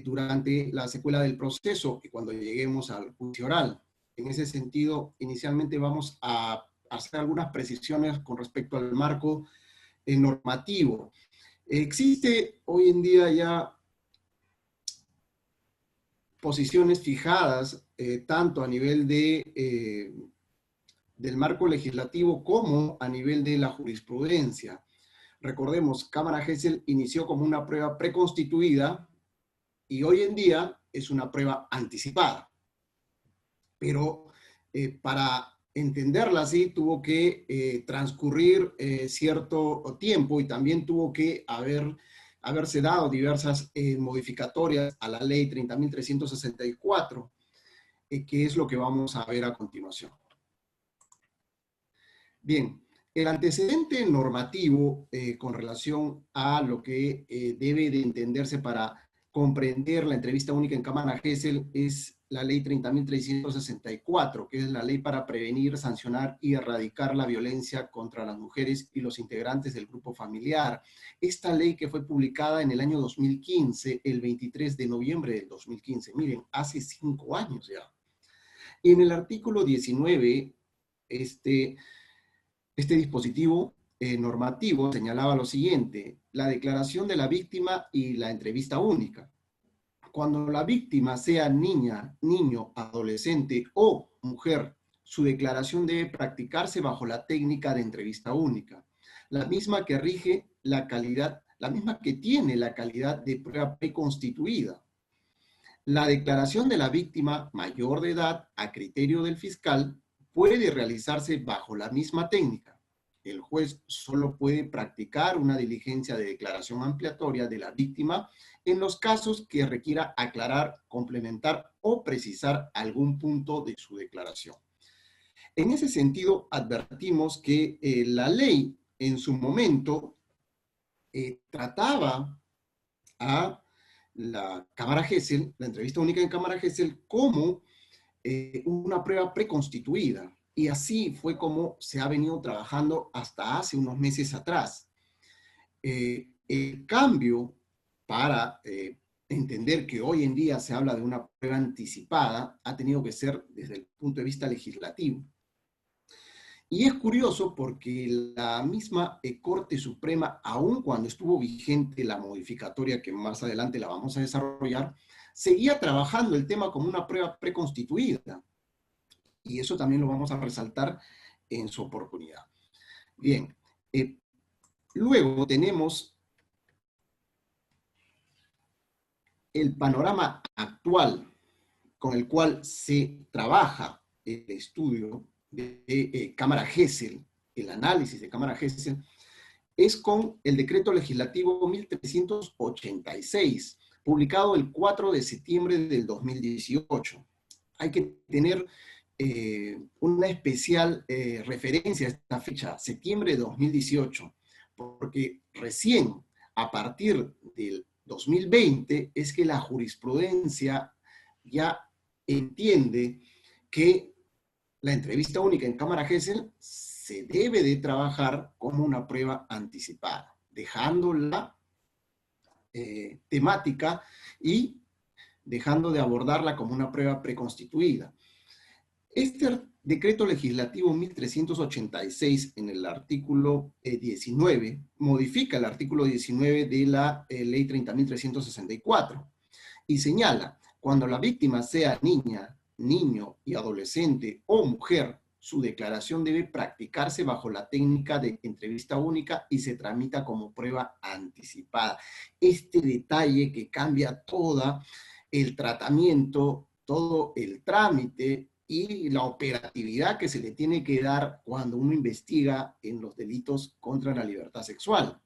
durante la secuela del proceso y cuando lleguemos al juicio oral. En ese sentido, inicialmente vamos a hacer algunas precisiones con respecto al marco normativo. Existe hoy en día ya posiciones fijadas tanto a nivel del marco legislativo como a nivel de la jurisprudencia. Recordemos, Cámara Gesell inició como una prueba preconstituida y hoy en día es una prueba anticipada. Pero para entenderla así tuvo que transcurrir cierto tiempo y también tuvo que haberse dado diversas modificatorias a la ley 30.364, que es lo que vamos a ver a continuación. Bien, el antecedente normativo con relación a lo que debe de entenderse para comprender la entrevista única en Cámara Gesell es la ley 30.364, que es la ley para prevenir, sancionar y erradicar la violencia contra las mujeres y los integrantes del grupo familiar. Esta ley que fue publicada en el año 2015, el 23 de noviembre del 2015, miren, hace 5 años ya. Y en el artículo 19, este dispositivo normativo señalaba lo siguiente: la declaración de la víctima y la entrevista única. Cuando la víctima sea niña, niño, adolescente o mujer, su declaración debe practicarse bajo la técnica de entrevista única, la misma que rige la calidad, la misma que tiene la calidad de prueba preconstituida. La declaración de la víctima mayor de edad a criterio del fiscal puede realizarse bajo la misma técnica. El juez solo puede practicar una diligencia de declaración ampliatoria de la víctima en los casos que requiera aclarar, complementar o precisar algún punto de su declaración. En ese sentido, advertimos que la ley en su momento trataba a la Cámara Gesell, la entrevista única en Cámara Gesell, como una prueba preconstituida. Y así fue como se ha venido trabajando hasta hace unos meses atrás. El cambio para entender que hoy en día se habla de una prueba anticipada ha tenido que ser desde el punto de vista legislativo. Y es curioso porque la misma Corte Suprema, aun cuando estuvo vigente la modificatoria que más adelante la vamos a desarrollar, seguía trabajando el tema como una prueba preconstituida. Y eso también lo vamos a resaltar en su oportunidad. Bien, luego tenemos el panorama actual con el cual se trabaja el estudio de Cámara Gesell, el análisis de Cámara Gesell, es con el decreto legislativo 1386, publicado el 4 de septiembre del 2018. Hay que tener una especial referencia a esta fecha, septiembre de 2018, porque recién a partir del 2020 es que la jurisprudencia ya entiende que la entrevista única en Cámara Gesell se debe de trabajar como una prueba anticipada, dejando la temática y dejando de abordarla como una prueba preconstituida. Este decreto legislativo 1386 en el artículo 19 modifica el artículo 19 de la ley 30.364 y señala: cuando la víctima sea niña, niño y adolescente o mujer, su declaración debe practicarse bajo la técnica de entrevista única y se tramita como prueba anticipada. Este detalle que cambia todo el tratamiento, todo el trámite y la operatividad que se le tiene que dar cuando uno investiga en los delitos contra la libertad sexual.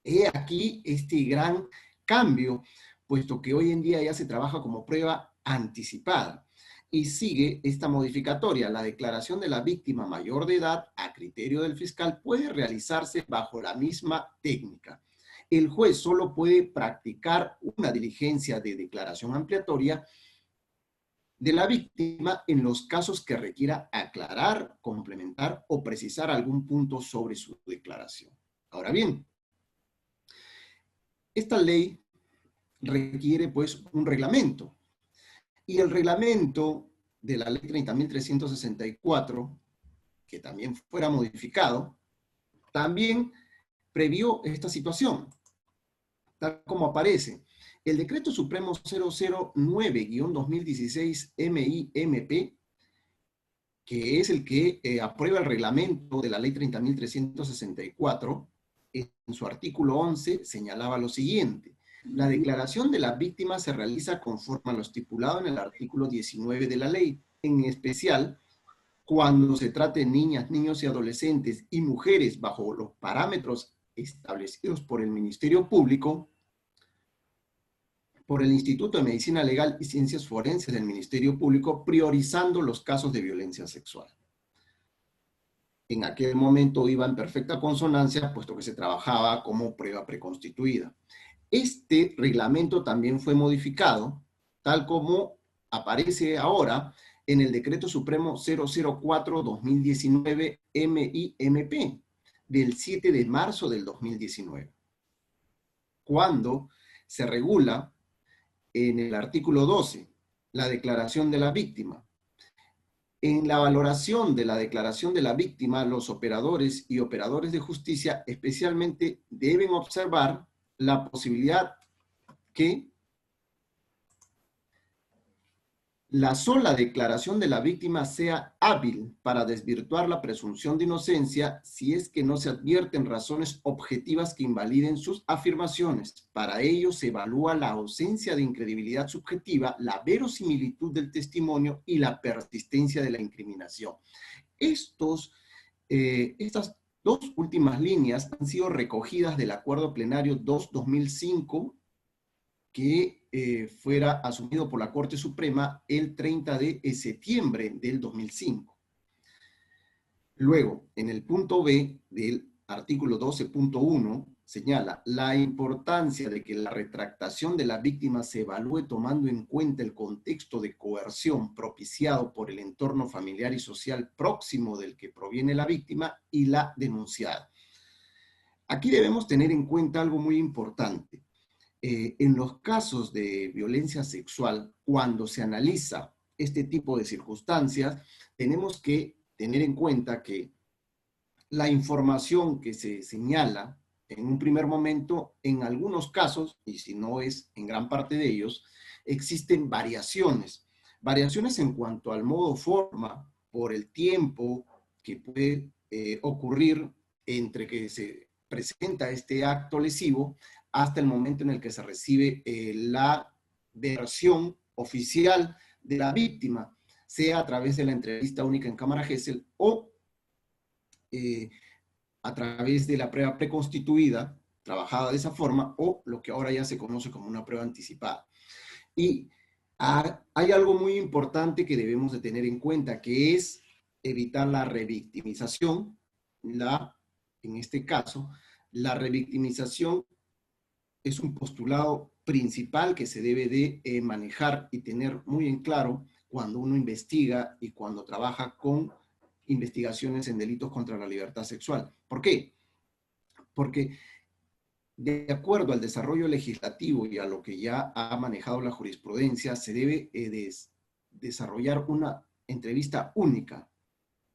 He aquí este gran cambio, puesto que hoy en día ya se trabaja como prueba anticipada. Y sigue esta modificatoria. La declaración de la víctima mayor de edad, a criterio del fiscal, puede realizarse bajo la misma técnica. El juez solo puede practicar una diligencia de declaración ampliatoria de la víctima en los casos que requiera aclarar, complementar o precisar algún punto sobre su declaración. Ahora bien, esta ley requiere pues un reglamento. Y el reglamento de la ley 30.364, que también fuera modificado, también previó esta situación, tal como aparece. El Decreto Supremo 009-2016 MIMP, que es el que aprueba el reglamento de la ley 30.364, en su artículo 11 señalaba lo siguiente: la declaración de la víctima se realiza conforme a lo estipulado en el artículo 19 de la ley, en especial cuando se trate de niñas, niños y adolescentes y mujeres bajo los parámetros establecidos por el Ministerio Público, por el Instituto de Medicina Legal y Ciencias Forenses del Ministerio Público, priorizando los casos de violencia sexual. En aquel momento iba en perfecta consonancia, puesto que se trabajaba como prueba preconstituida. Este reglamento también fue modificado, tal como aparece ahora en el Decreto Supremo 004-2019 MIMP, del 7 de marzo del 2019, cuando se regula en el artículo 12 la declaración de la víctima. En la valoración de la declaración de la víctima, los operadores y operadores de justicia especialmente deben observar la posibilidad que la sola declaración de la víctima sea hábil para desvirtuar la presunción de inocencia si es que no se advierten razones objetivas que invaliden sus afirmaciones. Para ello se evalúa la ausencia de incredibilidad subjetiva, la verosimilitud del testimonio y la persistencia de la incriminación. Estas dos últimas líneas han sido recogidas del Acuerdo Plenario 2-2005, que fuera asumido por la Corte Suprema el 30 de septiembre del 2005. Luego, en el punto B del artículo 12.1, señala la importancia de que la retractación de la víctima se evalúe tomando en cuenta el contexto de coerción propiciado por el entorno familiar y social próximo del que proviene la víctima y la denunciada. Aquí debemos tener en cuenta algo muy importante. En los casos de violencia sexual, cuando se analiza este tipo de circunstancias, tenemos que tener en cuenta que la información que se señala en un primer momento, en algunos casos, y si no es en gran parte de ellos, existen variaciones. Variaciones en cuanto al modo forma, por el tiempo que puede ocurrir entre que se presenta este acto lesivo hasta el momento en el que se recibe la versión oficial de la víctima, sea a través de la entrevista única en cámara Gesell o a través de la prueba preconstituida, trabajada de esa forma, o lo que ahora ya se conoce como una prueba anticipada. Y hay algo muy importante que debemos de tener en cuenta, que es evitar la revictimización. En este caso, la revictimización es un postulado principal que se debe de manejar y tener muy en claro cuando uno investiga y cuando trabaja con investigaciones en delitos contra la libertad sexual. ¿Por qué? Porque de acuerdo al desarrollo legislativo y a lo que ya ha manejado la jurisprudencia, se debe desarrollar una entrevista única.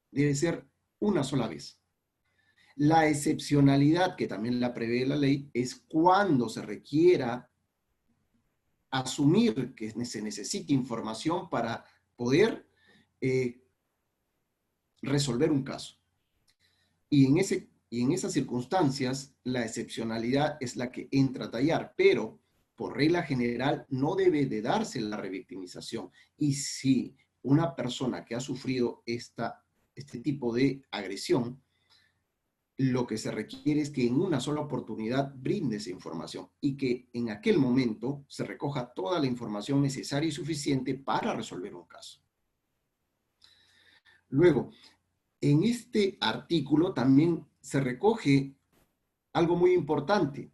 Debe ser una sola vez. La excepcionalidad, que también la prevé la ley, es cuando se requiera asumir que se necesite información para poder resolver un caso. Y en esas circunstancias, la excepcionalidad es la que entra a tallar, pero por regla general no debe de darse la revictimización. Y si una persona que ha sufrido este tipo de agresión, lo que se requiere es que en una sola oportunidad brinde esa información y que en aquel momento se recoja toda la información necesaria y suficiente para resolver un caso. Luego, en este artículo también se recoge algo muy importante.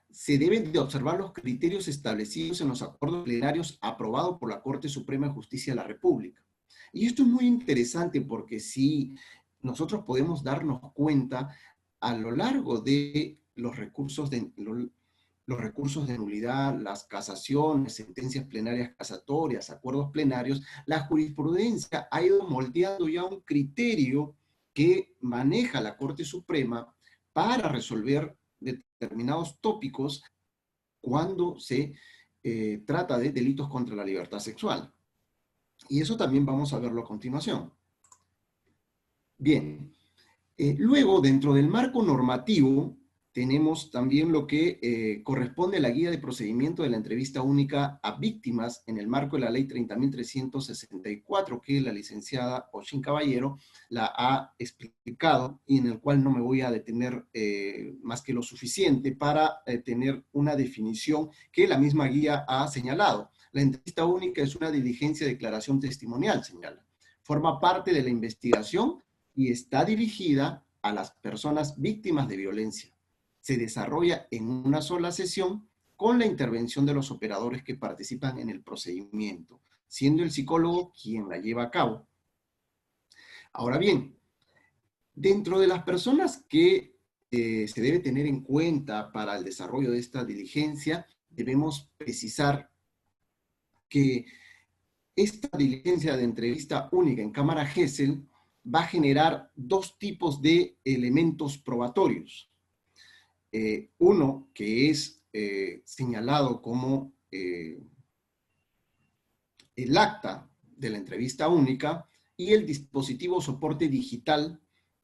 Se deben de observar los criterios establecidos en los acuerdos plenarios aprobados por la Corte Suprema de Justicia de la República. Y esto es muy interesante porque si nosotros podemos darnos cuenta a lo largo de los recursos de nulidad, las casaciones, sentencias plenarias casatorias, acuerdos plenarios, la jurisprudencia ha ido moldeando ya un criterio que maneja la Corte Suprema para resolver determinados tópicos cuando se trata de delitos contra la libertad sexual. Y eso también vamos a verlo a continuación. Bien, luego dentro del marco normativo tenemos también lo que corresponde a la guía de procedimiento de la entrevista única a víctimas en el marco de la ley 30.364 que la licenciada Oshin Caballero la ha explicado y en el cual no me voy a detener más que lo suficiente para tener una definición que la misma guía ha señalado. La entrevista única es una diligencia de declaración testimonial, señala. Forma parte de la investigación y está dirigida a las personas víctimas de violencia. Se desarrolla en una sola sesión con la intervención de los operadores que participan en el procedimiento, siendo el psicólogo quien la lleva a cabo. Ahora bien, dentro de las personas que se debe tener en cuenta para el desarrollo de esta diligencia, debemos precisar que esta diligencia de entrevista única en Cámara Gesell va a generar dos tipos de elementos probatorios. Uno que es señalado como el acta de la entrevista única y el dispositivo soporte digital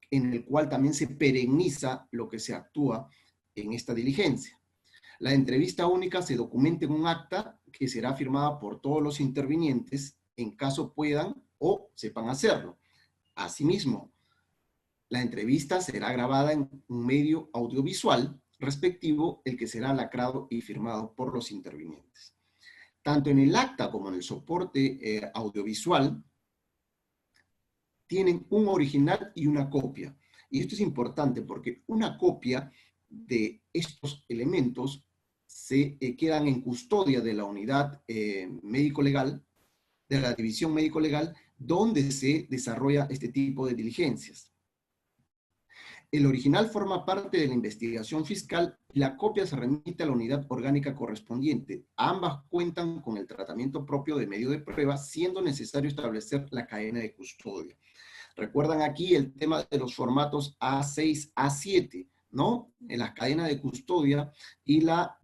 en el cual también se perenniza lo que se actúa en esta diligencia. La entrevista única se documenta en un acta que será firmada por todos los intervinientes en caso puedan o sepan hacerlo. Asimismo, la entrevista será grabada en un medio audiovisual respectivo, el que será lacrado y firmado por los intervinientes. Tanto en el acta como en el soporte audiovisual, tienen un original y una copia. Y esto es importante porque una copia de estos elementos se quedan en custodia de la unidad médico-legal, de la división médico-legal, donde se desarrolla este tipo de diligencias. El original forma parte de la investigación fiscal y la copia se remite a la unidad orgánica correspondiente. Ambas cuentan con el tratamiento propio de medio de prueba, siendo necesario establecer la cadena de custodia. Recuerdan aquí el tema de los formatos A6, A7, ¿no? En las cadenas de custodia y la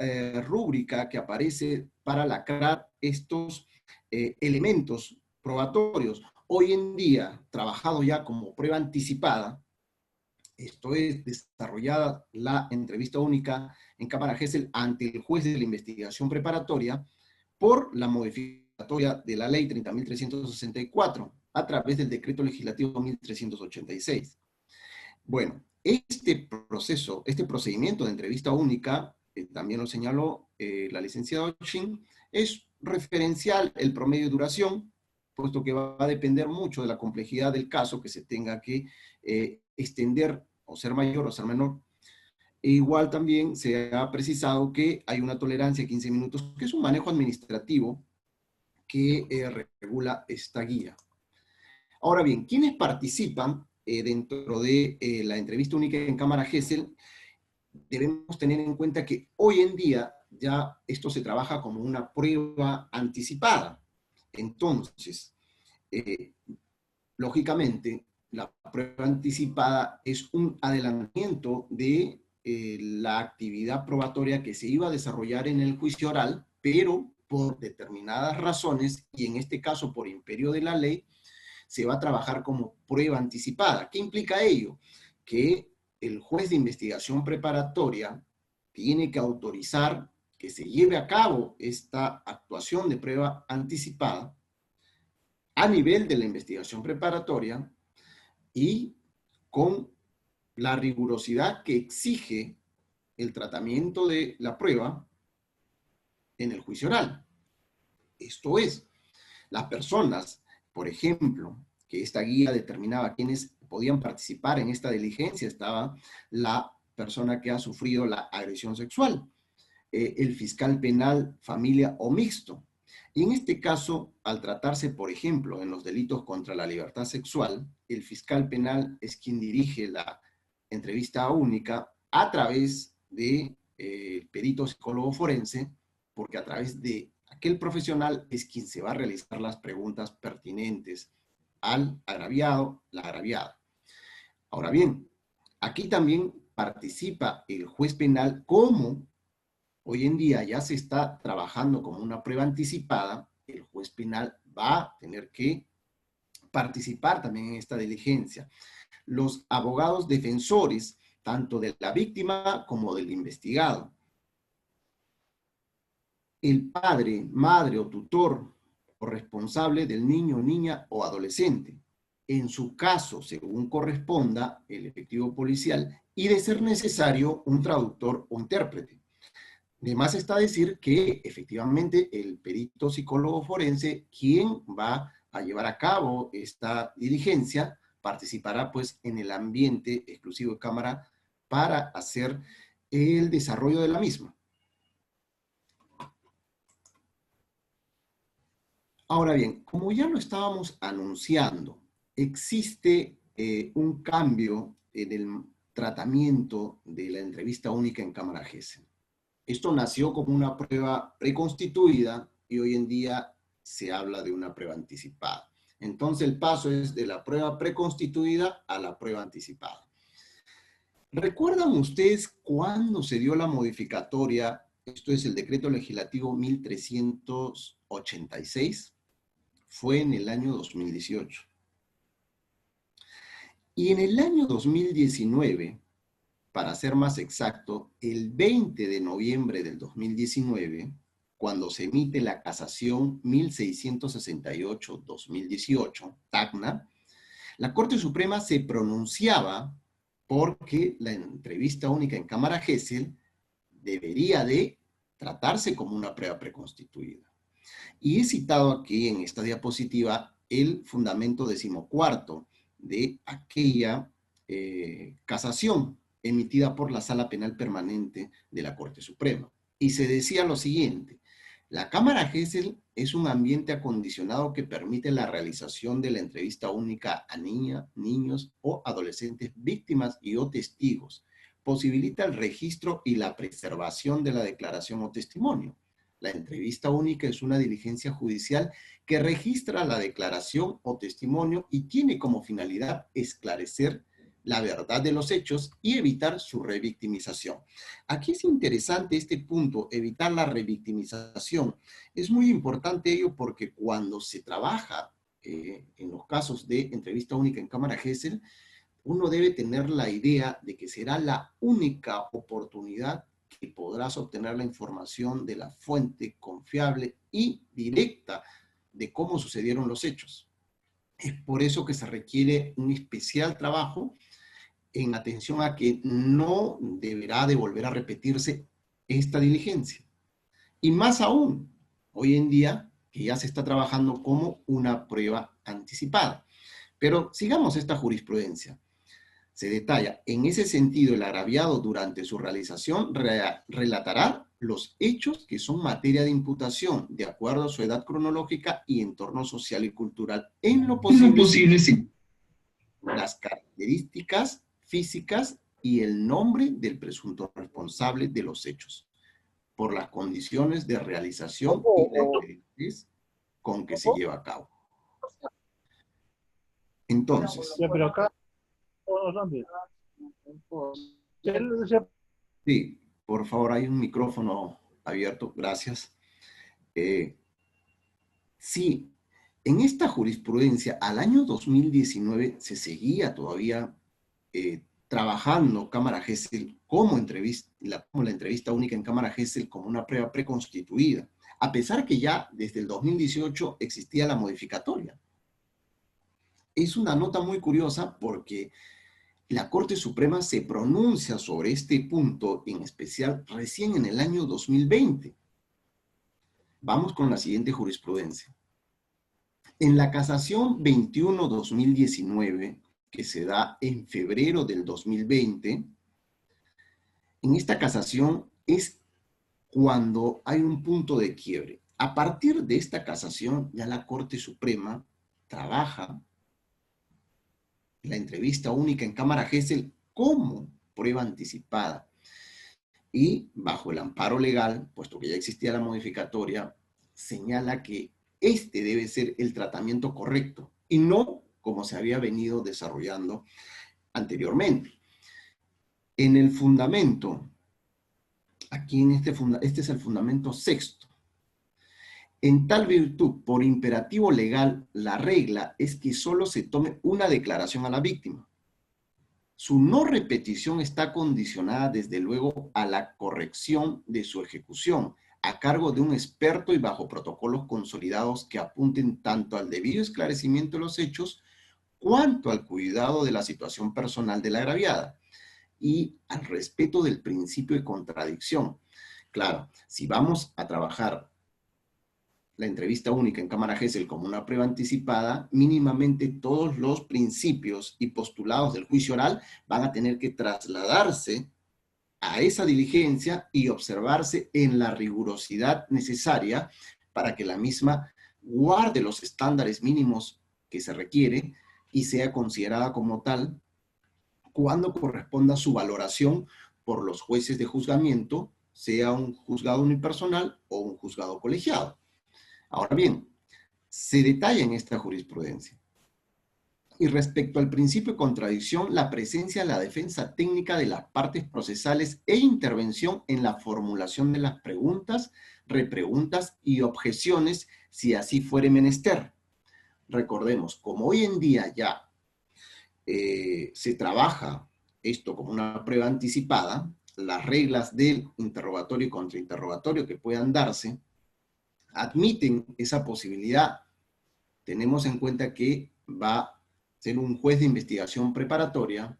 rúbrica que aparece para lacrar estos elementos probatorios. Hoy en día, trabajado ya como prueba anticipada, esto es desarrollada la entrevista única en Cámara Gesell ante el juez de la investigación preparatoria por la modificatoria de la ley 30.364 a través del decreto legislativo 1386. Bueno, este procedimiento de entrevista única, también lo señaló la licenciada Oshin, es referencial el promedio de duración, puesto que va a depender mucho de la complejidad del caso que se tenga que extender o ser mayor o ser menor. E igual también se ha precisado que hay una tolerancia de 15 minutos, que es un manejo administrativo que regula esta guía. Ahora bien, ¿quiénes participan dentro de la entrevista única en Cámara Gesell? Debemos tener en cuenta que hoy en día ya esto se trabaja como una prueba anticipada. Entonces, lógicamente, la prueba anticipada es un adelantamiento de la actividad probatoria que se iba a desarrollar en el juicio oral, pero por determinadas razones, y en este caso por imperio de la ley, se va a trabajar como prueba anticipada. ¿Qué implica ello? Que el juez de investigación preparatoria tiene que autorizar que se lleve a cabo esta actuación de prueba anticipada a nivel de la investigación preparatoria y con la rigurosidad que exige el tratamiento de la prueba en el juicio oral. Esto es, las personas, por ejemplo, que esta guía determinaba quiénes podían participar en esta diligencia, estaba la persona que ha sufrido la agresión sexual, el fiscal penal, familia o mixto. Y en este caso, al tratarse, por ejemplo, en los delitos contra la libertad sexual, el fiscal penal es quien dirige la entrevista única a través de perito psicólogo forense, porque a través de aquel profesional es quien se va a realizar las preguntas pertinentes al agraviado, la agraviada. Ahora bien, aquí también participa el juez penal, como hoy en día ya se está trabajando como una prueba anticipada. El juez penal va a tener que participar también en esta diligencia. Los abogados defensores, tanto de la víctima como del investigado. El padre, madre o tutor o responsable del niño, niña o adolescente. En su caso, según corresponda, el efectivo policial y, de ser necesario, un traductor o intérprete. De más está decir que efectivamente el perito psicólogo forense, quien va a llevar a cabo esta diligencia, participará pues en el ambiente exclusivo de cámara para hacer el desarrollo de la misma. Ahora bien, como ya lo estábamos anunciando, existe un cambio en el tratamiento de la entrevista única en cámara Gesell. Esto nació como una prueba preconstituida y hoy en día se habla de una prueba anticipada. Entonces el paso es de la prueba preconstituida a la prueba anticipada. ¿Recuerdan ustedes cuándo se dio la modificatoria? Esto es el decreto legislativo 1386. Fue en el año 2018. Y en el año 2019, para ser más exacto, el 20 de noviembre del 2019, cuando se emite la casación 1668-2018, TACNA, la Corte Suprema se pronunciaba porque la entrevista única en cámara Gesell debería de tratarse como una prueba preconstituida. Y he citado aquí en esta diapositiva el fundamento 14º de aquella casación emitida por la Sala Penal Permanente de la Corte Suprema. Y se decía lo siguiente: la cámara Gesell es un ambiente acondicionado que permite la realización de la entrevista única a niñas, niños o adolescentes víctimas y o testigos. Posibilita el registro y la preservación de la declaración o testimonio. La entrevista única es una diligencia judicial que registra la declaración o testimonio y tiene como finalidad esclarecer la verdad de los hechos y evitar su revictimización. Aquí es interesante este punto, evitar la revictimización. Es muy importante ello porque cuando se trabaja en los casos de entrevista única en cámara Gesell, uno debe tener la idea de que será la única oportunidad que podrás obtener la información de la fuente confiable y directa de cómo sucedieron los hechos. Es por eso que se requiere un especial trabajo en atención a que no deberá de volver a repetirse esta diligencia. Y más aún, hoy en día, que ya se está trabajando como una prueba anticipada. Pero sigamos esta jurisprudencia. Se detalla, en ese sentido, el agraviado durante su realización relatará los hechos que son materia de imputación, de acuerdo a su edad cronológica y entorno social y cultural, en lo posible, sí. Las características físicas y el nombre del presunto responsable de los hechos, por las condiciones de realización y la interés con que se lleva a cabo. Entonces, Ya, pero acá, sí, por favor, hay un micrófono abierto, gracias. Sí, En esta jurisprudencia, al año 2019, se seguía todavía trabajando Cámara Gesell como la entrevista única en Cámara Gesell como una prueba preconstituida, a pesar que ya desde el 2018 existía la modificatoria. Es una nota muy curiosa porque la Corte Suprema se pronuncia sobre este punto, en especial recién en el año 2020. Vamos con la siguiente jurisprudencia. En la casación 21-2019, que se da en febrero del 2020, en esta casación es cuando hay un punto de quiebre. A partir de esta casación, ya la Corte Suprema trabaja la entrevista única en Cámara Gesell como prueba anticipada. Y bajo el amparo legal, puesto que ya existía la modificatoria, señala que este debe ser el tratamiento correcto y no como se había venido desarrollando anteriormente. En el fundamento, aquí en este es el fundamento sexto. En tal virtud, por imperativo legal, la regla es que solo se tome una declaración a la víctima. Su no repetición está condicionada, desde luego, a la corrección de su ejecución, a cargo de un experto y bajo protocolos consolidados que apunten tanto al debido esclarecimiento de los hechos, cuanto al cuidado de la situación personal de la agraviada y al respeto del principio de contradicción. Claro, si vamos a trabajar la entrevista única en Cámara Gesell como una prueba anticipada, mínimamente todos los principios y postulados del juicio oral van a tener que trasladarse a esa diligencia y observarse en la rigurosidad necesaria para que la misma guarde los estándares mínimos que se requiere y sea considerada como tal cuando corresponda su valoración por los jueces de juzgamiento, sea un juzgado unipersonal o un juzgado colegiado. Ahora bien, se detalla en esta jurisprudencia. Y respecto al principio de contradicción, la presencia de la defensa técnica de las partes procesales e intervención en la formulación de las preguntas, repreguntas y objeciones, si así fuere menester. Recordemos, como hoy en día ya se trabaja esto como una prueba anticipada, las reglas del interrogatorio y contrainterrogatorio que puedan darse admiten esa posibilidad. Tenemos en cuenta que va a ser un juez de investigación preparatoria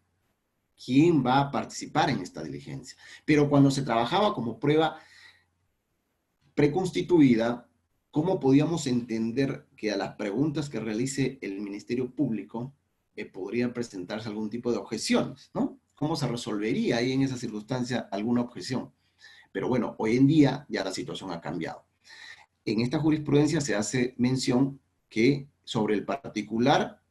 quien va a participar en esta diligencia. Pero cuando se trabajaba como prueba preconstituida, ¿cómo podíamos entender que a las preguntas que realice el Ministerio Público podrían presentarse algún tipo de objeciones, ¿no? ¿Cómo se resolvería ahí en esa circunstancia alguna objeción? Pero bueno, hoy en día ya la situación ha cambiado. En esta jurisprudencia se hace mención que sobre el particular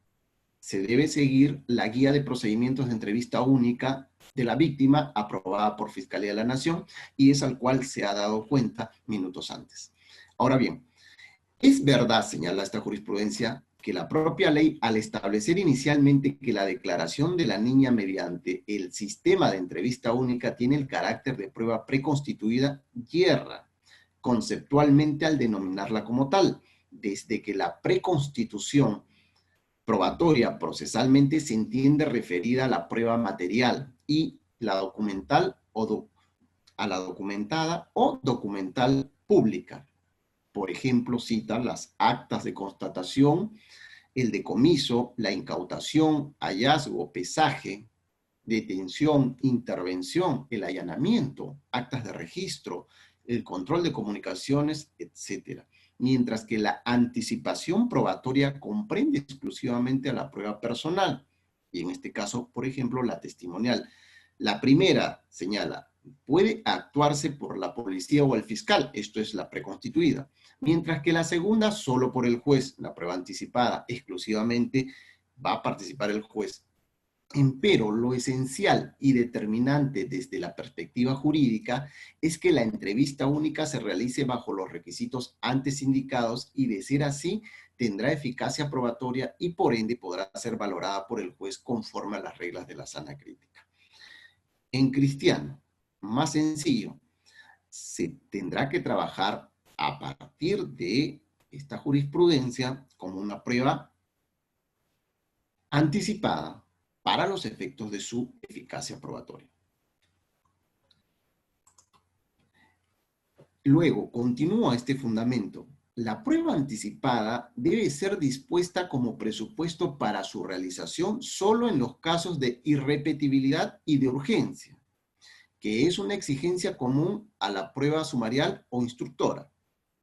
se debe seguir la guía de procedimientos de entrevista única de la víctima aprobada por Fiscalía de la Nación y es al cual se ha dado cuenta minutos antes. Ahora bien, es verdad, señala esta jurisprudencia, que la propia ley, al establecer inicialmente que la declaración de la niña mediante el sistema de entrevista única tiene el carácter de prueba preconstituida, yerra conceptualmente al denominarla como tal, desde que la preconstitución probatoria procesalmente se entiende referida a la prueba material y la documental a la documentada o documental pública. Por ejemplo, cita las actas de constatación, el decomiso, la incautación, hallazgo, pesaje, detención, intervención, el allanamiento, actas de registro, el control de comunicaciones, etc. Mientras que la anticipación probatoria comprende exclusivamente a la prueba personal, y en este caso, por ejemplo, la testimonial. La primera, señala, puede actuarse por la policía o el fiscal, esto es la preconstituida, mientras que la segunda, solo por el juez, la prueba anticipada, exclusivamente va a participar el juez. Empero, lo esencial y determinante desde la perspectiva jurídica es que la entrevista única se realice bajo los requisitos antes indicados y, de ser así, tendrá eficacia probatoria y por ende podrá ser valorada por el juez conforme a las reglas de la sana crítica. En cristiano, más sencillo, se tendrá que trabajar a partir de esta jurisprudencia como una prueba anticipada para los efectos de su eficacia probatoria. Luego, continúa este fundamento. La prueba anticipada debe ser dispuesta como presupuesto para su realización solo en los casos de irrepetibilidad y de urgencia, que es una exigencia común a la prueba sumarial o instructora,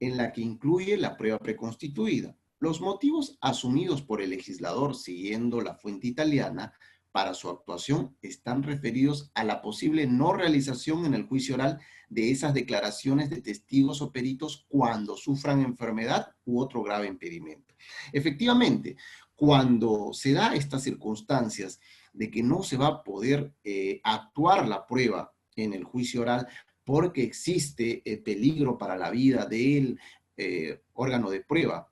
en la que incluye la prueba preconstituida. Los motivos asumidos por el legislador siguiendo la fuente italiana para su actuación están referidos a la posible no realización en el juicio oral de esas declaraciones de testigos o peritos cuando sufran enfermedad u otro grave impedimento. Efectivamente, cuando se da estas circunstancias de que no se va a poder actuar la prueba en el juicio oral porque existe peligro para la vida del órgano de prueba,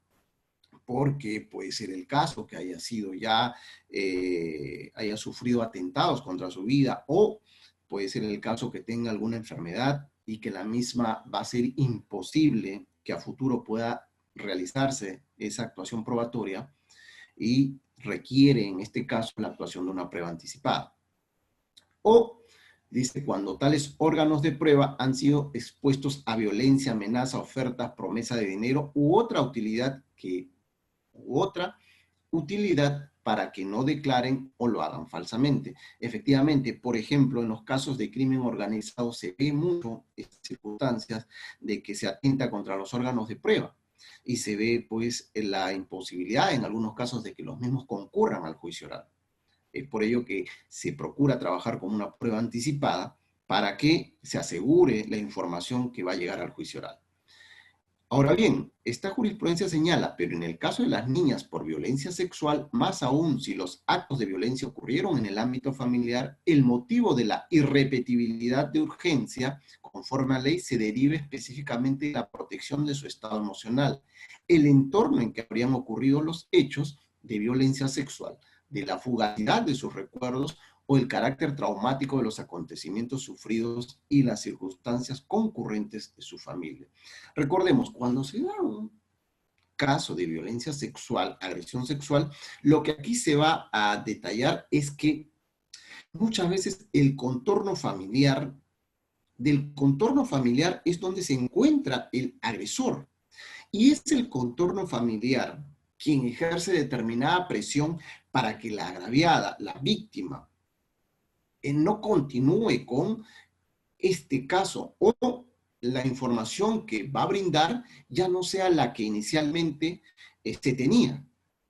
porque puede ser el caso que haya sido ya, haya sufrido atentados contra su vida, o puede ser el caso que tenga alguna enfermedad y que la misma va a ser imposible que a futuro pueda realizarse esa actuación probatoria y requiere en este caso la actuación de una prueba anticipada. O dice, cuando tales órganos de prueba han sido expuestos a violencia, amenaza, ofertas, promesa de dinero u otra utilidad para que no declaren o lo hagan falsamente. Efectivamente, por ejemplo, en los casos de crimen organizado se ve mucho estas circunstancias de que se atenta contra los órganos de prueba y se ve pues la imposibilidad en algunos casos de que los mismos concurran al juicio oral. Es por ello que se procura trabajar con una prueba anticipada para que se asegure la información que va a llegar al juicio oral. Ahora bien, esta jurisprudencia señala, pero en el caso de las niñas por violencia sexual, más aún si los actos de violencia ocurrieron en el ámbito familiar, el motivo de la irrepetibilidad de urgencia, conforme a ley, se deriva específicamente de la protección de su estado emocional, el entorno en que habrían ocurrido los hechos de violencia sexual, de la fugacidad de sus recuerdos o el carácter traumático de los acontecimientos sufridos y las circunstancias concurrentes de su familia. Recordemos, cuando se da un caso de violencia sexual, agresión sexual, lo que aquí se va a detallar es que muchas veces el contorno familiar, del contorno familiar es donde se encuentra el agresor. Y es el contorno familiar quien ejerce determinada presión para que la agraviada, la víctima, no continúe con este caso o la información que va a brindar ya no sea la que inicialmente se tenía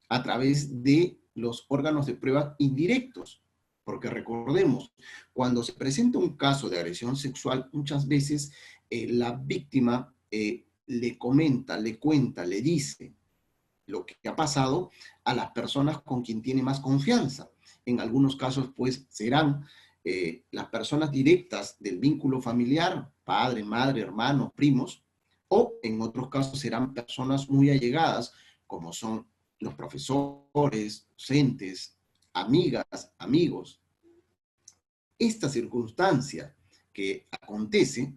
a través de los órganos de prueba indirectos. Porque recordemos, cuando se presenta un caso de agresión sexual, muchas veces la víctima le comenta, le cuenta, le dice lo que ha pasado a las personas con quien tiene más confianza. En algunos casos, pues, serán las personas directas del vínculo familiar, padre, madre, hermanos, primos, o en otros casos serán personas muy allegadas, como son los profesores, docentes, amigas, amigos. Esta circunstancia que acontece,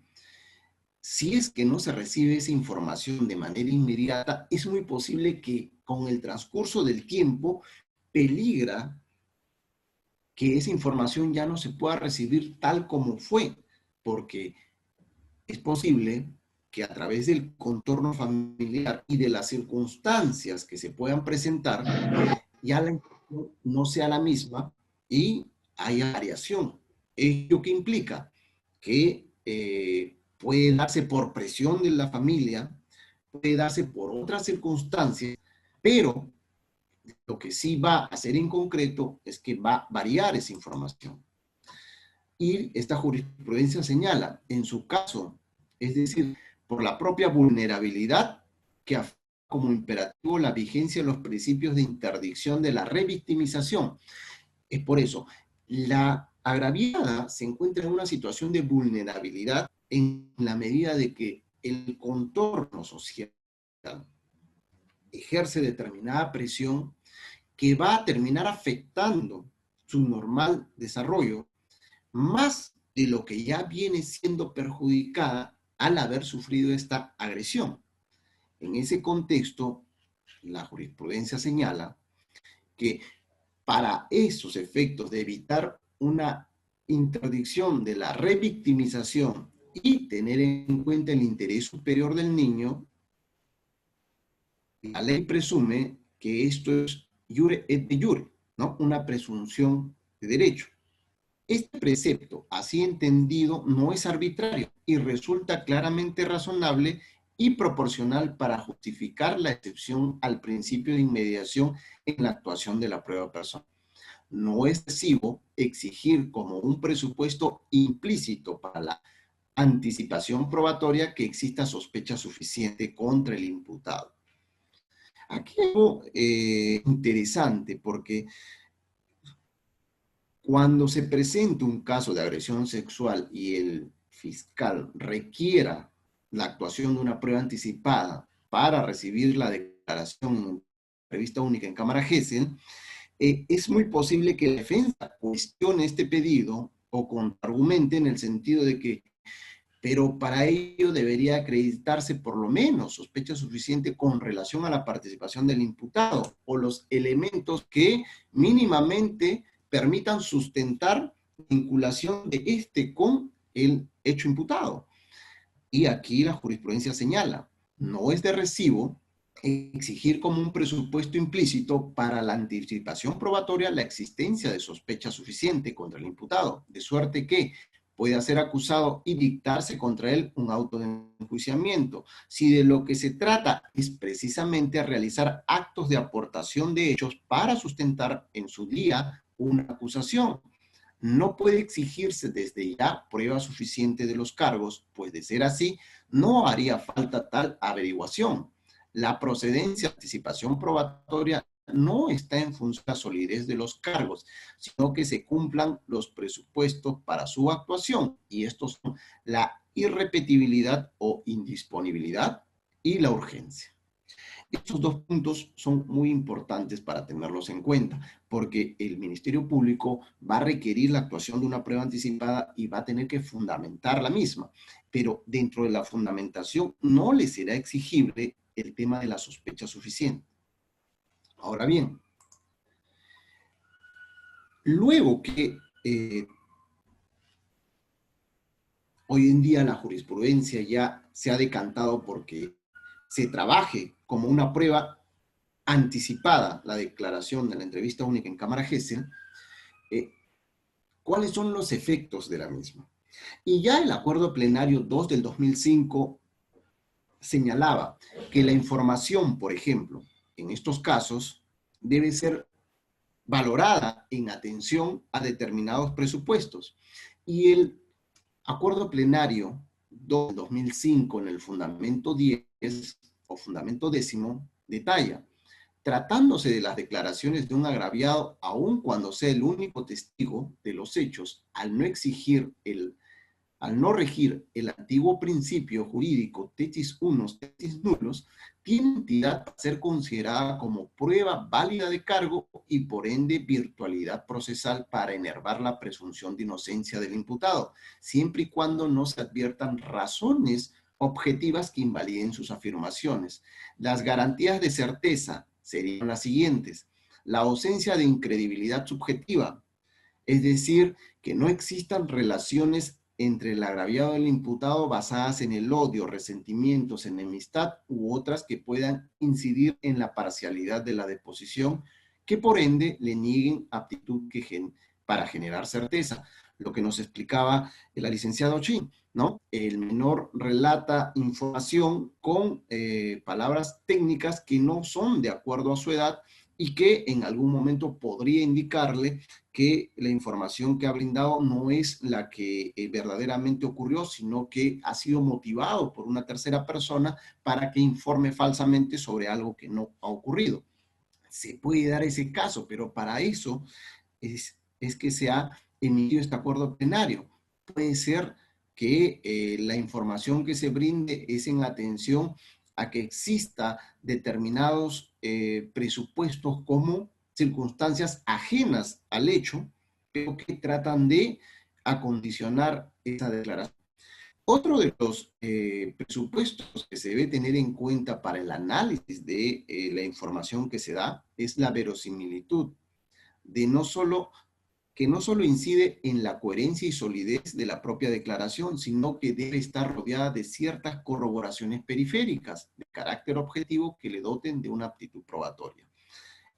si es que no se recibe esa información de manera inmediata, es muy posible que con el transcurso del tiempo peligra que esa información ya no se pueda recibir tal como fue, porque es posible que a través del contorno familiar y de las circunstancias que se puedan presentar, ya la información no sea la misma y haya variación. ¿Ello qué implica? Que puede darse por presión de la familia, puede darse por otras circunstancias, pero lo que sí va a hacer en concreto es que va a variar esa información. Y esta jurisprudencia señala, en su caso, es decir, por la propia vulnerabilidad que afecta como imperativo la vigencia de los principios de interdicción de la revictimización. Es por eso, la agraviada se encuentra en una situación de vulnerabilidad en la medida de que el contorno social ejerce determinada presión que va a terminar afectando su normal desarrollo, más de lo que ya viene siendo perjudicada al haber sufrido esta agresión. En ese contexto, la jurisprudencia señala que para esos efectos de evitar una interdicción de la revictimización y tener en cuenta el interés superior del niño, la ley presume que esto es iure et de iure, ¿no? Una presunción de derecho. Este precepto, así entendido, no es arbitrario y resulta claramente razonable y proporcional para justificar la excepción al principio de inmediación en la actuación de la prueba personal. No es excesivo exigir como un presupuesto implícito para la anticipación probatoria que exista sospecha suficiente contra el imputado. Aquí hay algo interesante, porque cuando se presenta un caso de agresión sexual y el fiscal requiera la actuación de una prueba anticipada para recibir la declaración prevista única en Cámara Gesell, es muy posible que la defensa cuestione este pedido o contraargumente en el sentido de que, pero para ello debería acreditarse por lo menos sospecha suficiente con relación a la participación del imputado o los elementos que mínimamente permitan sustentar vinculación de este con el hecho imputado. Y aquí la jurisprudencia señala, no es de recibo exigir como un presupuesto implícito para la anticipación probatoria la existencia de sospecha suficiente contra el imputado, de suerte que pueda ser acusado y dictarse contra él un auto de enjuiciamiento, si de lo que se trata es precisamente a realizar actos de aportación de hechos para sustentar en su día una acusación. No puede exigirse desde ya prueba suficiente de los cargos, pues de ser así, no haría falta tal averiguación. La procedencia de anticipación probatoria no está en función de la solidez de los cargos, sino que se cumplan los presupuestos para su actuación, y estos son la irrepetibilidad o indisponibilidad y la urgencia. Estos dos puntos son muy importantes para tenerlos en cuenta, porque el Ministerio Público va a requerir la actuación de una prueba anticipada y va a tener que fundamentar la misma, pero dentro de la fundamentación no le será exigible el tema de la sospecha suficiente. Ahora bien, luego que hoy en día la jurisprudencia ya se ha decantado porque se trabaje como una prueba anticipada la declaración de la entrevista única en Cámara Gesell, ¿cuáles son los efectos de la misma? Y ya el acuerdo plenario 2 del 2005 señalaba que la información, por ejemplo, en estos casos, debe ser valorada en atención a determinados presupuestos. Y el acuerdo plenario 2 del 2005 en el fundamento 10 o fundamento 10 detalla: tratándose de las declaraciones de un agraviado, aun cuando sea el único testigo de los hechos, al no regir el antiguo principio jurídico tesis unos, tesis nulos, tiene entidad para ser considerada como prueba válida de cargo y por ende virtualidad procesal para enervar la presunción de inocencia del imputado, siempre y cuando no se adviertan razones objetivas que invaliden sus afirmaciones. Las garantías de certeza serían las siguientes: la ausencia de incredibilidad subjetiva, es decir, que no existan relaciones entre el agraviado y el imputado basadas en el odio, resentimientos, enemistad u otras que puedan incidir en la parcialidad de la deposición, que por ende le nieguen aptitud para generar certeza. Lo que nos explicaba la licenciada Ochin, ¿no? El menor relata información con palabras técnicas que no son de acuerdo a su edad y que en algún momento podría indicarle que la información que ha brindado no es la que verdaderamente ocurrió, sino que ha sido motivado por una tercera persona para que informe falsamente sobre algo que no ha ocurrido. Se puede dar ese caso, pero para eso es que se ha emitido este acuerdo plenario. Puede ser que la información que se brinde es en atención a que exista determinados presupuestos como circunstancias ajenas al hecho, pero que tratan de acondicionar esa declaración. Otro de los presupuestos que se debe tener en cuenta para el análisis de la información que se da es la verosimilitud, de que no solo incide en la coherencia y solidez de la propia declaración, sino que debe estar rodeada de ciertas corroboraciones periféricas de carácter objetivo que le doten de una aptitud probatoria.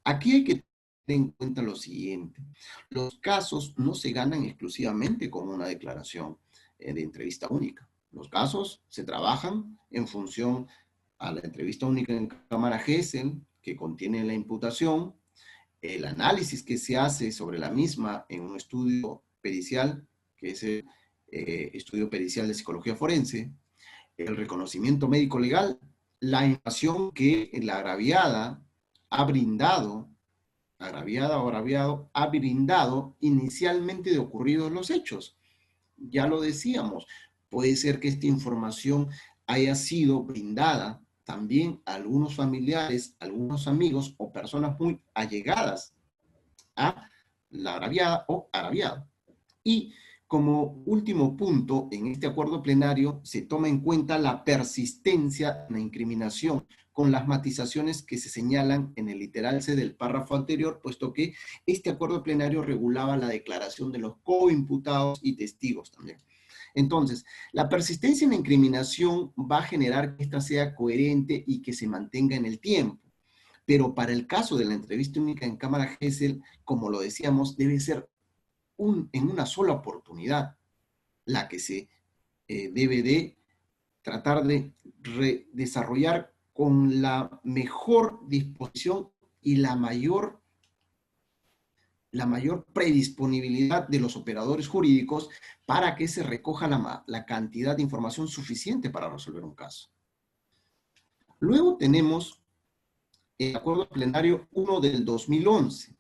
Aquí hay que tener en cuenta lo siguiente: los casos no se ganan exclusivamente con una declaración de entrevista única. Los casos se trabajan en función a la entrevista única en cámara Gesell, que contiene la imputación, el análisis que se hace sobre la misma en un estudio pericial, que es el estudio pericial de psicología forense, el reconocimiento médico legal, la información que la agraviada ha brindado, agraviada o agraviado, ha brindado inicialmente de ocurridos los hechos. Ya lo decíamos, puede ser que esta información haya sido brindada también a algunos familiares, algunos amigos o personas muy allegadas a la agraviada o agraviado. Y como último punto, en este acuerdo plenario se toma en cuenta la persistencia en la incriminación con las matizaciones que se señalan en el literal C del párrafo anterior, puesto que este acuerdo plenario regulaba la declaración de los coimputados y testigos también. Entonces, la persistencia en la incriminación va a generar que ésta sea coherente y que se mantenga en el tiempo. Pero para el caso de la entrevista única en cámara Gesell, como lo decíamos, debe ser en una sola oportunidad la que se debe de tratar de desarrollar con la mejor disposición y la mayor predisponibilidad de los operadores jurídicos para que se recoja la cantidad de información suficiente para resolver un caso. Luego tenemos el acuerdo plenario 1 del 2011.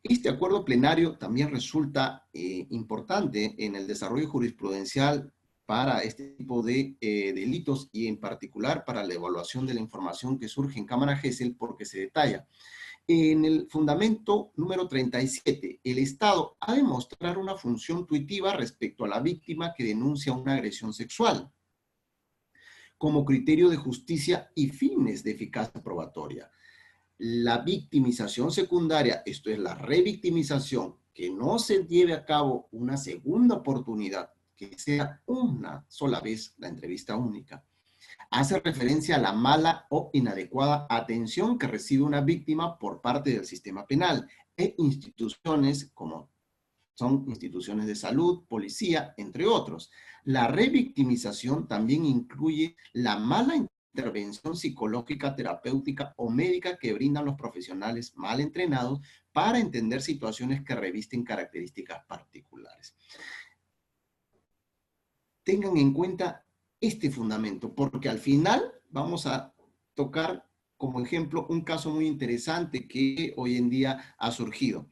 Este acuerdo plenario también resulta importante en el desarrollo jurisprudencial para este tipo de delitos y en particular para la evaluación de la información que surge en cámara Gesell, porque se detalla en el fundamento número 37, el Estado ha de mostrar una función tuitiva respecto a la víctima que denuncia una agresión sexual como criterio de justicia y fines de eficacia probatoria. La victimización secundaria, esto es la revictimización, que no se lleve a cabo una segunda oportunidad, que sea una sola vez la entrevista única, hace referencia a la mala o inadecuada atención que recibe una víctima por parte del sistema penal e instituciones como son instituciones de salud, policía, entre otros. La revictimización también incluye la mala intervención psicológica, terapéutica o médica que brindan los profesionales mal entrenados para entender situaciones que revisten características particulares. Tengan en cuenta este fundamento, porque al final vamos a tocar como ejemplo un caso muy interesante que hoy en día ha surgido.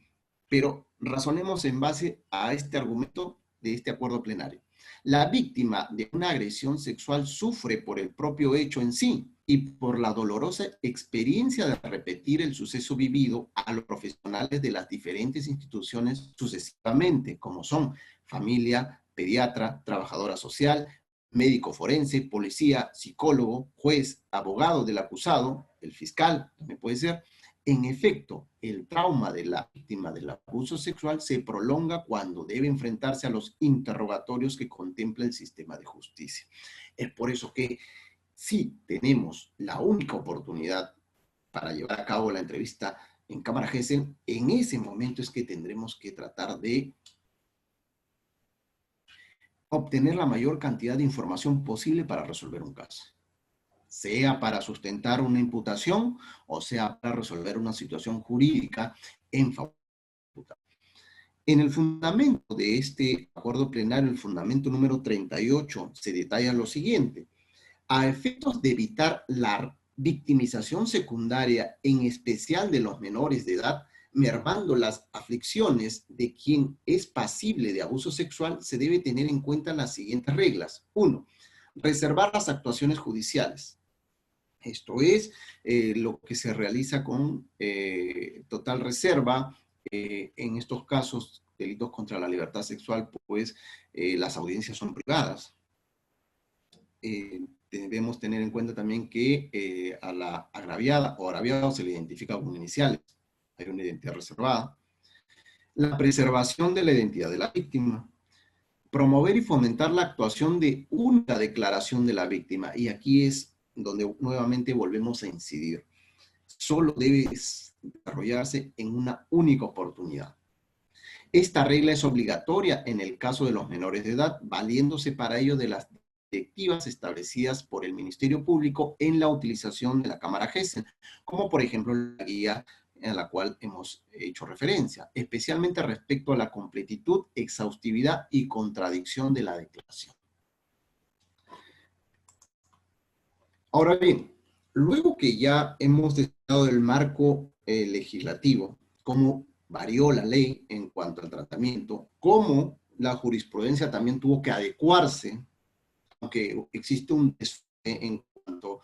Pero razonemos en base a este argumento de este acuerdo plenario. La víctima de una agresión sexual sufre por el propio hecho en sí y por la dolorosa experiencia de repetir el suceso vivido a los profesionales de las diferentes instituciones sucesivamente, como son familia, pediatra, trabajadora social, médico forense, policía, psicólogo, juez, abogado del acusado, el fiscal, también puede ser. En efecto, el trauma de la víctima del abuso sexual se prolonga cuando debe enfrentarse a los interrogatorios que contempla el sistema de justicia. Es por eso que si tenemos la única oportunidad para llevar a cabo la entrevista en cámara Gesell, en ese momento es que tendremos que tratar de obtener la mayor cantidad de información posible para resolver un caso, sea para sustentar una imputación o sea para resolver una situación jurídica en favor del imputado. En el fundamento de este acuerdo plenario, el fundamento número 38, se detalla lo siguiente: a efectos de evitar la victimización secundaria, en especial de los menores de edad, mermando las aflicciones de quien es pasible de abuso sexual, se debe tener en cuenta las siguientes reglas. 1. Reservar las actuaciones judiciales. Esto es lo que se realiza con total reserva. En estos casos, delitos contra la libertad sexual, pues las audiencias son privadas. debemos tener en cuenta también que a la agraviada o agraviado se le identifica con iniciales. Hay una identidad reservada. La preservación de la identidad de la víctima. Promover y fomentar la actuación de una declaración de la víctima. Y aquí es donde nuevamente volvemos a incidir. Solo debe desarrollarse en una única oportunidad. Esta regla es obligatoria en el caso de los menores de edad, valiéndose para ello de las directivas establecidas por el Ministerio Público en la utilización de la Cámara Gesell, como por ejemplo la guía a la cual hemos hecho referencia, especialmente respecto a la completitud, exhaustividad y contradicción de la declaración. Ahora bien, luego que ya hemos destacado el marco legislativo, cómo varió la ley en cuanto al tratamiento, cómo la jurisprudencia también tuvo que adecuarse, aunque existe un desfase en cuanto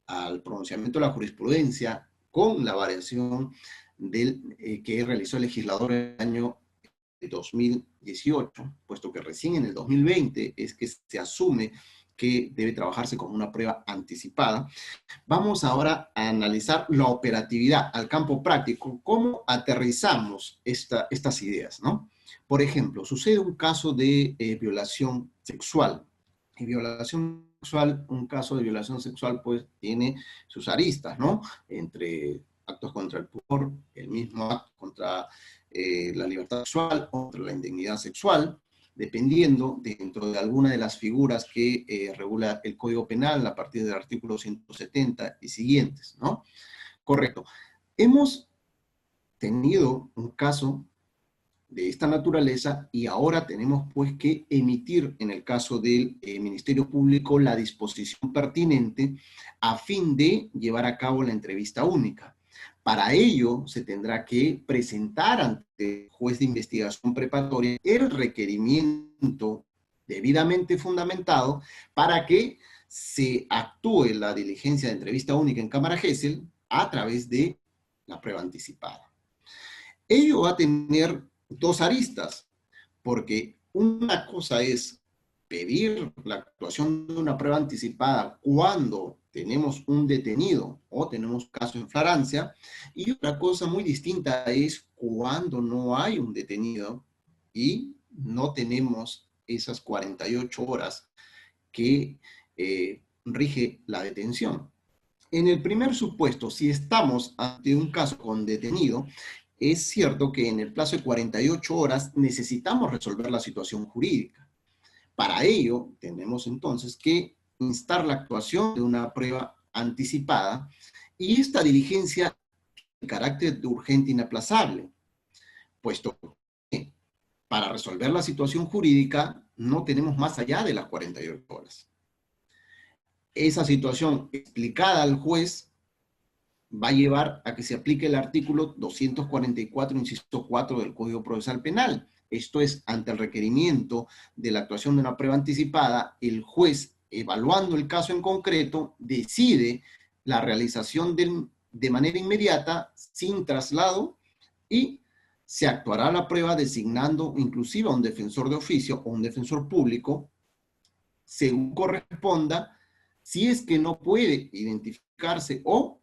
al pronunciamiento de la jurisprudencia con la variación que realizó el legislador en el año 2018, puesto que recién en el 2020 es que se asume que debe trabajarse como una prueba anticipada. Vamos ahora a analizar la operatividad al campo práctico, cómo aterrizamos estas ideas, ¿no? Por ejemplo, sucede un caso de violación sexual. Y violación sexual, un caso de violación sexual, pues tiene sus aristas, ¿no? Entre actos contra el pudor, el mismo acto contra la libertad sexual, contra la indignidad sexual, dependiendo dentro de alguna de las figuras que regula el Código Penal a partir del artículo 170 y siguientes, ¿no? Correcto. Hemos tenido un caso de esta naturaleza y ahora tenemos pues que emitir en el caso del Ministerio Público la disposición pertinente a fin de llevar a cabo la entrevista única. Para ello se tendrá que presentar ante el juez de investigación preparatoria el requerimiento debidamente fundamentado para que se actúe la diligencia de entrevista única en Cámara Gesell a través de la prueba anticipada. Ello va a tener dos aristas, porque una cosa es pedir la actuación de una prueba anticipada cuando tenemos un detenido o tenemos caso en flagrancia, y otra cosa muy distinta es cuando no hay un detenido y no tenemos esas 48 horas que rige la detención. En el primer supuesto, si estamos ante un caso con detenido, es cierto que en el plazo de 48 horas necesitamos resolver la situación jurídica. Para ello, tenemos entonces que instar la actuación de una prueba anticipada y esta diligencia de carácter de urgente inaplazable, puesto que para resolver la situación jurídica no tenemos más allá de las 48 horas. Esa situación explicada al juez va a llevar a que se aplique el artículo 244, inciso 4 del Código Procesal Penal. Esto es, ante el requerimiento de la actuación de una prueba anticipada, el juez, evaluando el caso en concreto, decide la realización de manera inmediata, sin traslado, y se actuará la prueba designando inclusive a un defensor de oficio o un defensor público, según corresponda, si es que no puede identificarse o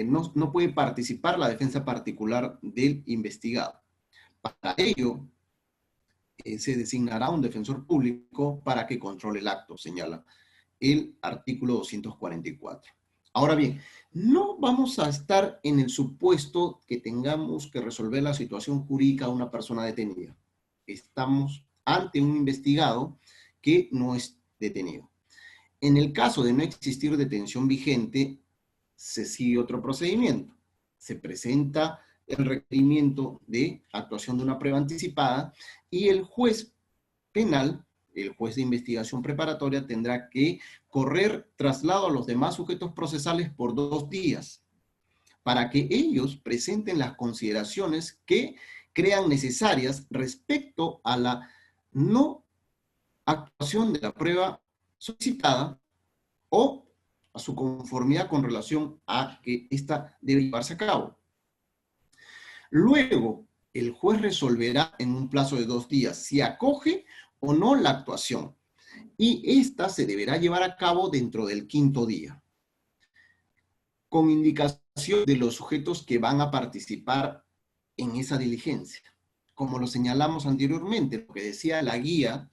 no puede participar la defensa particular del investigado. Para ello, se designará un defensor público para que controle el acto, señala el artículo 244. Ahora bien, no vamos a estar en el supuesto que tengamos que resolver la situación jurídica de una persona detenida. Estamos ante un investigado que no es detenido. En el caso de no existir detención vigente, se sigue otro procedimiento. Se presenta el requerimiento de actuación de una prueba anticipada y el juez penal, el juez de investigación preparatoria, tendrá que correr traslado a los demás sujetos procesales por 2 días para que ellos presenten las consideraciones que crean necesarias respecto a la no actuación de la prueba solicitada o a su conformidad con relación a que ésta debe llevarse a cabo. Luego, el juez resolverá en un plazo de 2 días si acoge o no la actuación. y esta se deberá llevar a cabo dentro del 5º día, con indicación de los sujetos que van a participar en esa diligencia. Como lo señalamos anteriormente, lo que decía la guía,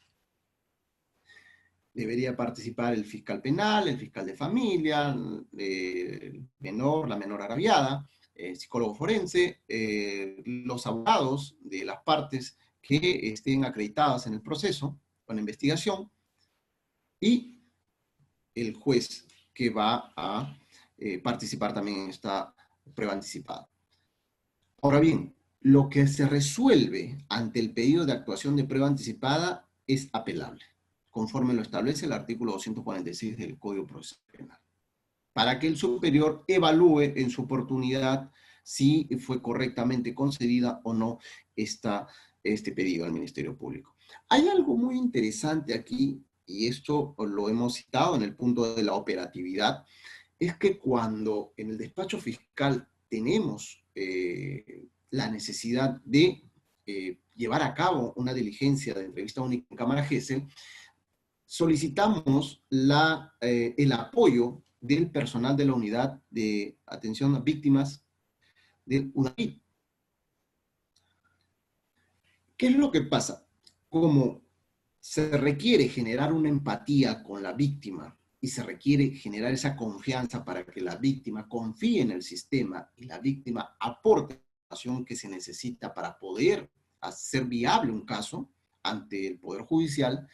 debería participar el fiscal penal, el fiscal de familia, el menor, la menor agraviada, el psicólogo forense, los abogados de las partes que estén acreditadas en el proceso, con la investigación, y el juez que va a participar también en esta prueba anticipada. Ahora bien, lo que se resuelve ante el pedido de actuación de prueba anticipada es apelable, conforme lo establece el artículo 246 del Código Procesal Penal, para que el superior evalúe en su oportunidad si fue correctamente concedida o no este pedido al Ministerio Público. Hay algo muy interesante aquí, y esto lo hemos citado en el punto de la operatividad, es que cuando en el despacho fiscal tenemos la necesidad de llevar a cabo una diligencia de entrevista única en Cámara Gesell, solicitamos el apoyo del personal de la unidad de atención a víctimas del UDAVIT. ¿Qué es lo que pasa? Como se requiere generar una empatía con la víctima y se requiere generar esa confianza para que la víctima confíe en el sistema y la víctima aporte la información que se necesita para poder hacer viable un caso ante el Poder Judicial,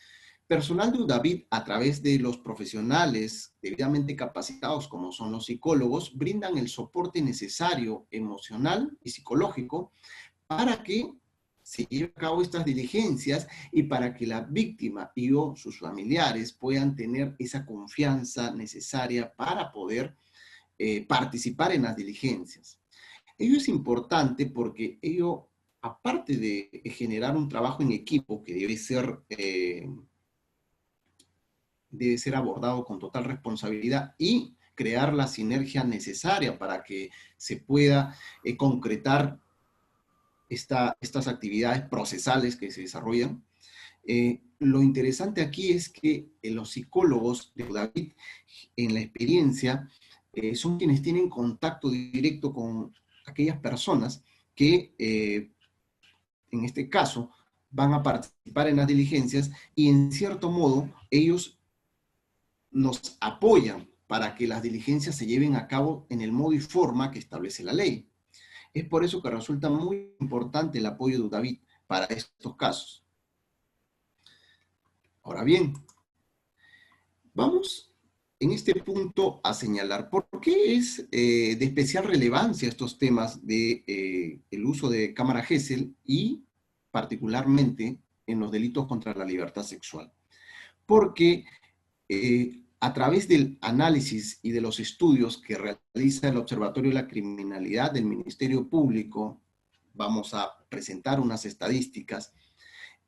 personal de UDAVIT, a través de los profesionales debidamente capacitados, como son los psicólogos, brindan el soporte necesario emocional y psicológico para que se lleven a cabo estas diligencias y para que la víctima y o sus familiares puedan tener esa confianza necesaria para poder participar en las diligencias. Ello es importante porque ello, aparte de generar un trabajo en equipo que debe ser abordado con total responsabilidad y crear la sinergia necesaria para que se pueda concretar estas actividades procesales que se desarrollan. Lo interesante aquí es que los psicólogos de UDAVIT, en la experiencia, son quienes tienen contacto directo con aquellas personas que, en este caso, van a participar en las diligencias y, en cierto modo, ellos nos apoyan para que las diligencias se lleven a cabo en el modo y forma que establece la ley. Es por eso que resulta muy importante el apoyo de UDAVIT para estos casos. Ahora bien, vamos en este punto a señalar por qué es de especial relevancia estos temas de el uso de Cámara Gesell y particularmente en los delitos contra la libertad sexual. Porque a través del análisis y de los estudios que realiza el Observatorio de la Criminalidad del Ministerio Público, vamos a presentar unas estadísticas,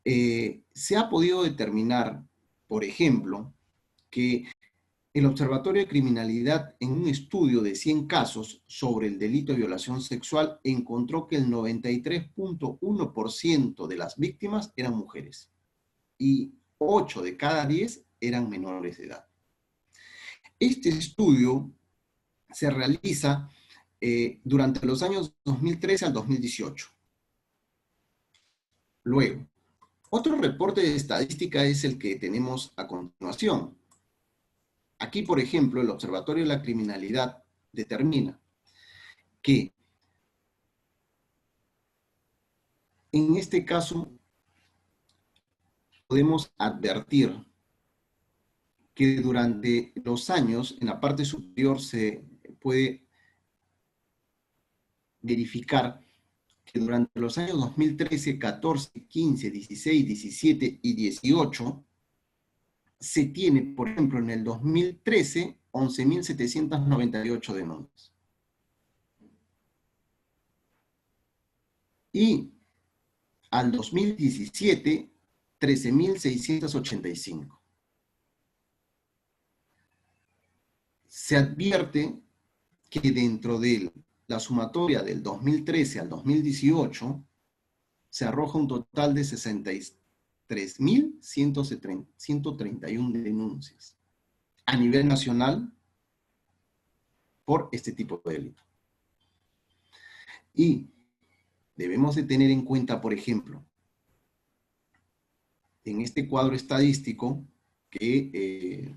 se ha podido determinar, por ejemplo, que el Observatorio de Criminalidad, en un estudio de 100 casos sobre el delito de violación sexual, encontró que el 93.1% de las víctimas eran mujeres y 8 de cada 10 eran menores de edad. Este estudio se realiza durante los años 2013 al 2018. Luego, otro reporte de estadística es el que tenemos a continuación. Aquí, por ejemplo, el Observatorio de la Criminalidad determina que en este caso podemos advertir que durante los años, en la parte superior se puede verificar que durante los años 2013, 14, 15, 16, 17 y 18, se tiene, por ejemplo, en el 2013, 11.798 denuncias. Y al 2017, 13.685. Se advierte que dentro de la sumatoria del 2013 al 2018 se arroja un total de 3.131 denuncias a nivel nacional por este tipo de delito. Y debemos de tener en cuenta, por ejemplo, en este cuadro estadístico que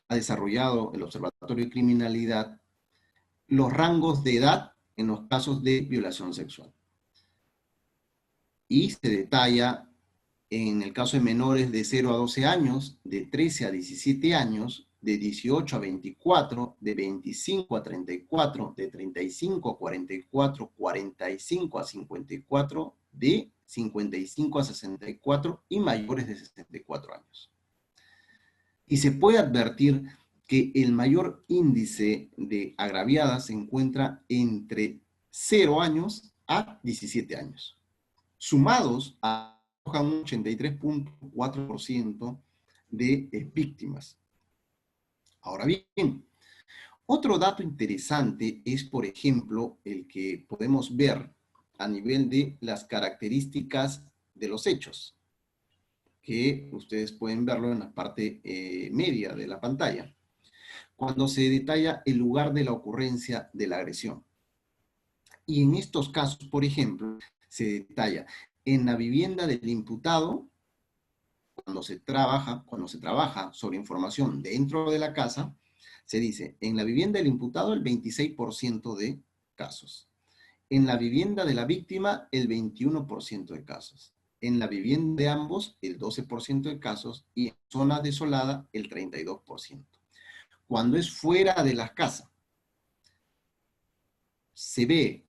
ha desarrollado el Observatorio de Criminalidad, los rangos de edad en los casos de violación sexual. Y se detalla en el caso de menores de 0 a 12 años, de 13 a 17 años, de 18 a 24, de 25 a 34, de 35 a 44, 45 a 54, de 55 a 64 y mayores de 64 años. Y se puede advertir que el mayor índice de agraviadas se encuentra entre 0 años a 17 años. Sumados a un 83.4% de víctimas. Ahora bien, otro dato interesante es, por ejemplo, el que podemos ver a nivel de las características de los hechos, que ustedes pueden verlo en la parte media de la pantalla, cuando se detalla el lugar de la ocurrencia de la agresión. Y en estos casos, por ejemplo, se detalla en la vivienda del imputado, cuando se trabaja sobre información dentro de la casa, se dice, en la vivienda del imputado el 26% de casos. En la vivienda de la víctima el 21% de casos. En la vivienda de ambos el 12% de casos y en zona desolada el 32%. Cuando es fuera de la casa, se ve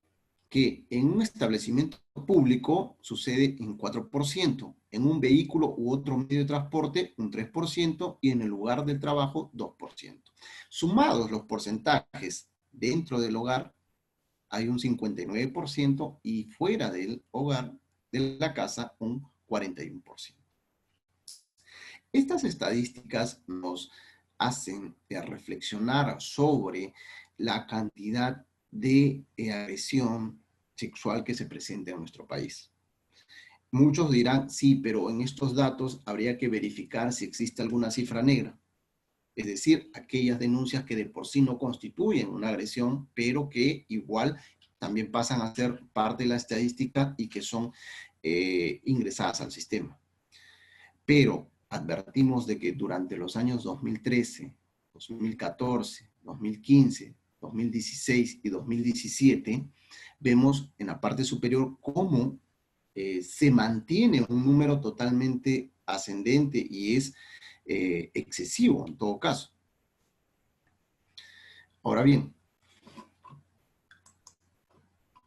que en un establecimiento público sucede en 4%, en un vehículo u otro medio de transporte un 3% y en el lugar del trabajo 2%. Sumados los porcentajes dentro del hogar, hay un 59% y fuera del hogar, de la casa, un 41%. Estas estadísticas nos hacen reflexionar sobre la cantidad de agresión sexual que se presenta en nuestro país. Muchos dirán, sí, pero en estos datos habría que verificar si existe alguna cifra negra. Es decir, aquellas denuncias que de por sí no constituyen una agresión, pero que igual también pasan a ser parte de la estadística y que son ingresadas al sistema. Pero advertimos de que durante los años 2013, 2014, 2015, 2016 y 2017, vemos en la parte superior cómo se mantiene un número totalmente ascendente y es excesivo en todo caso. Ahora bien,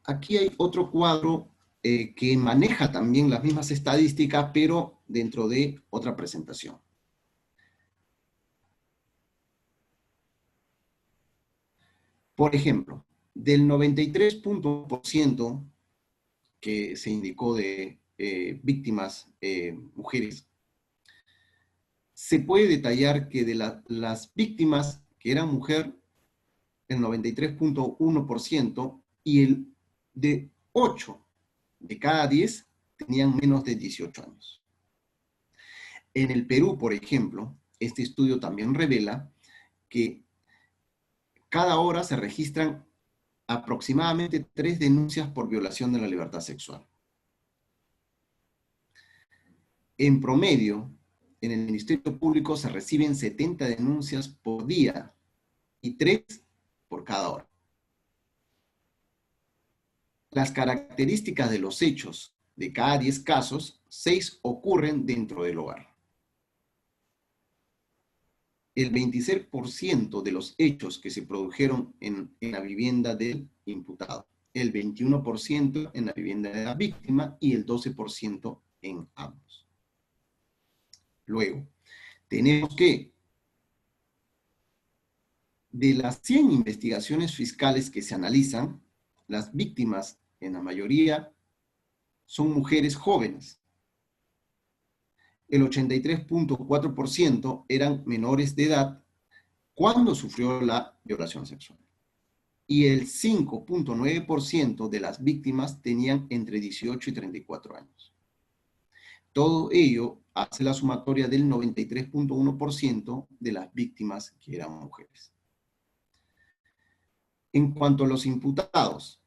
aquí hay otro cuadro que maneja también las mismas estadísticas, pero dentro de otra presentación. Por ejemplo, del 93% que se indicó de víctimas mujeres, se puede detallar que de las víctimas que eran mujer, el 93.1% y el de 8 de cada 10 tenían menos de 18 años. En el Perú, por ejemplo, este estudio también revela que cada hora se registran aproximadamente 3 denuncias por violación de la libertad sexual. En promedio, en el Ministerio Público se reciben 70 denuncias por día y 3 por cada hora. Las características de los hechos, de cada 10 casos, 6 ocurren dentro del hogar. El 26% de los hechos que se produjeron en la vivienda del imputado, el 21% en la vivienda de la víctima y el 12% en ambos. Luego, tenemos que, de las 100 investigaciones fiscales que se analizan, las víctimas, en la mayoría, son mujeres jóvenes. El 83.4% eran menores de edad cuando sufrió la violación sexual. Y el 5.9% de las víctimas tenían entre 18 y 34 años. Todo ello hace la sumatoria del 93.1% de las víctimas que eran mujeres. En cuanto a los imputados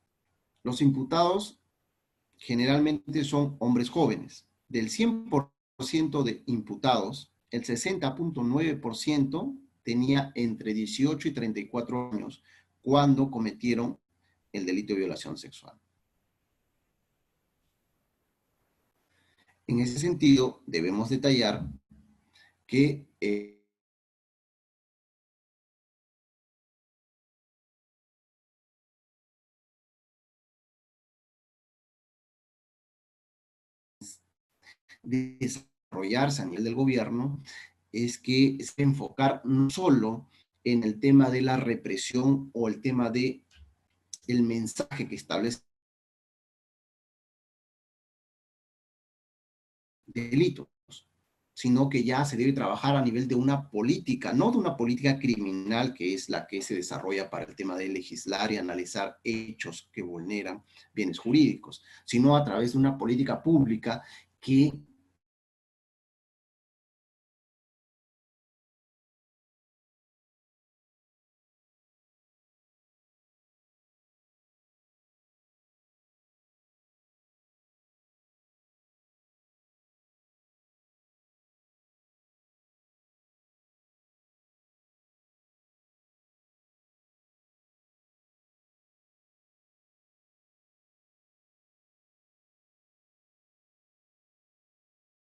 generalmente son hombres jóvenes. Del 100% de imputados, el 60.9% tenía entre 18 y 34 años cuando cometieron el delito de violación sexual. En ese sentido, debemos detallar que desarrollarse a nivel del gobierno es que es enfocar no solo en el tema de la represión o el tema de el mensaje que establece delitos, sino que ya se debe trabajar a nivel de una política, no de una política criminal que es la que se desarrolla para el tema de legislar y analizar hechos que vulneran bienes jurídicos, sino a través de una política pública que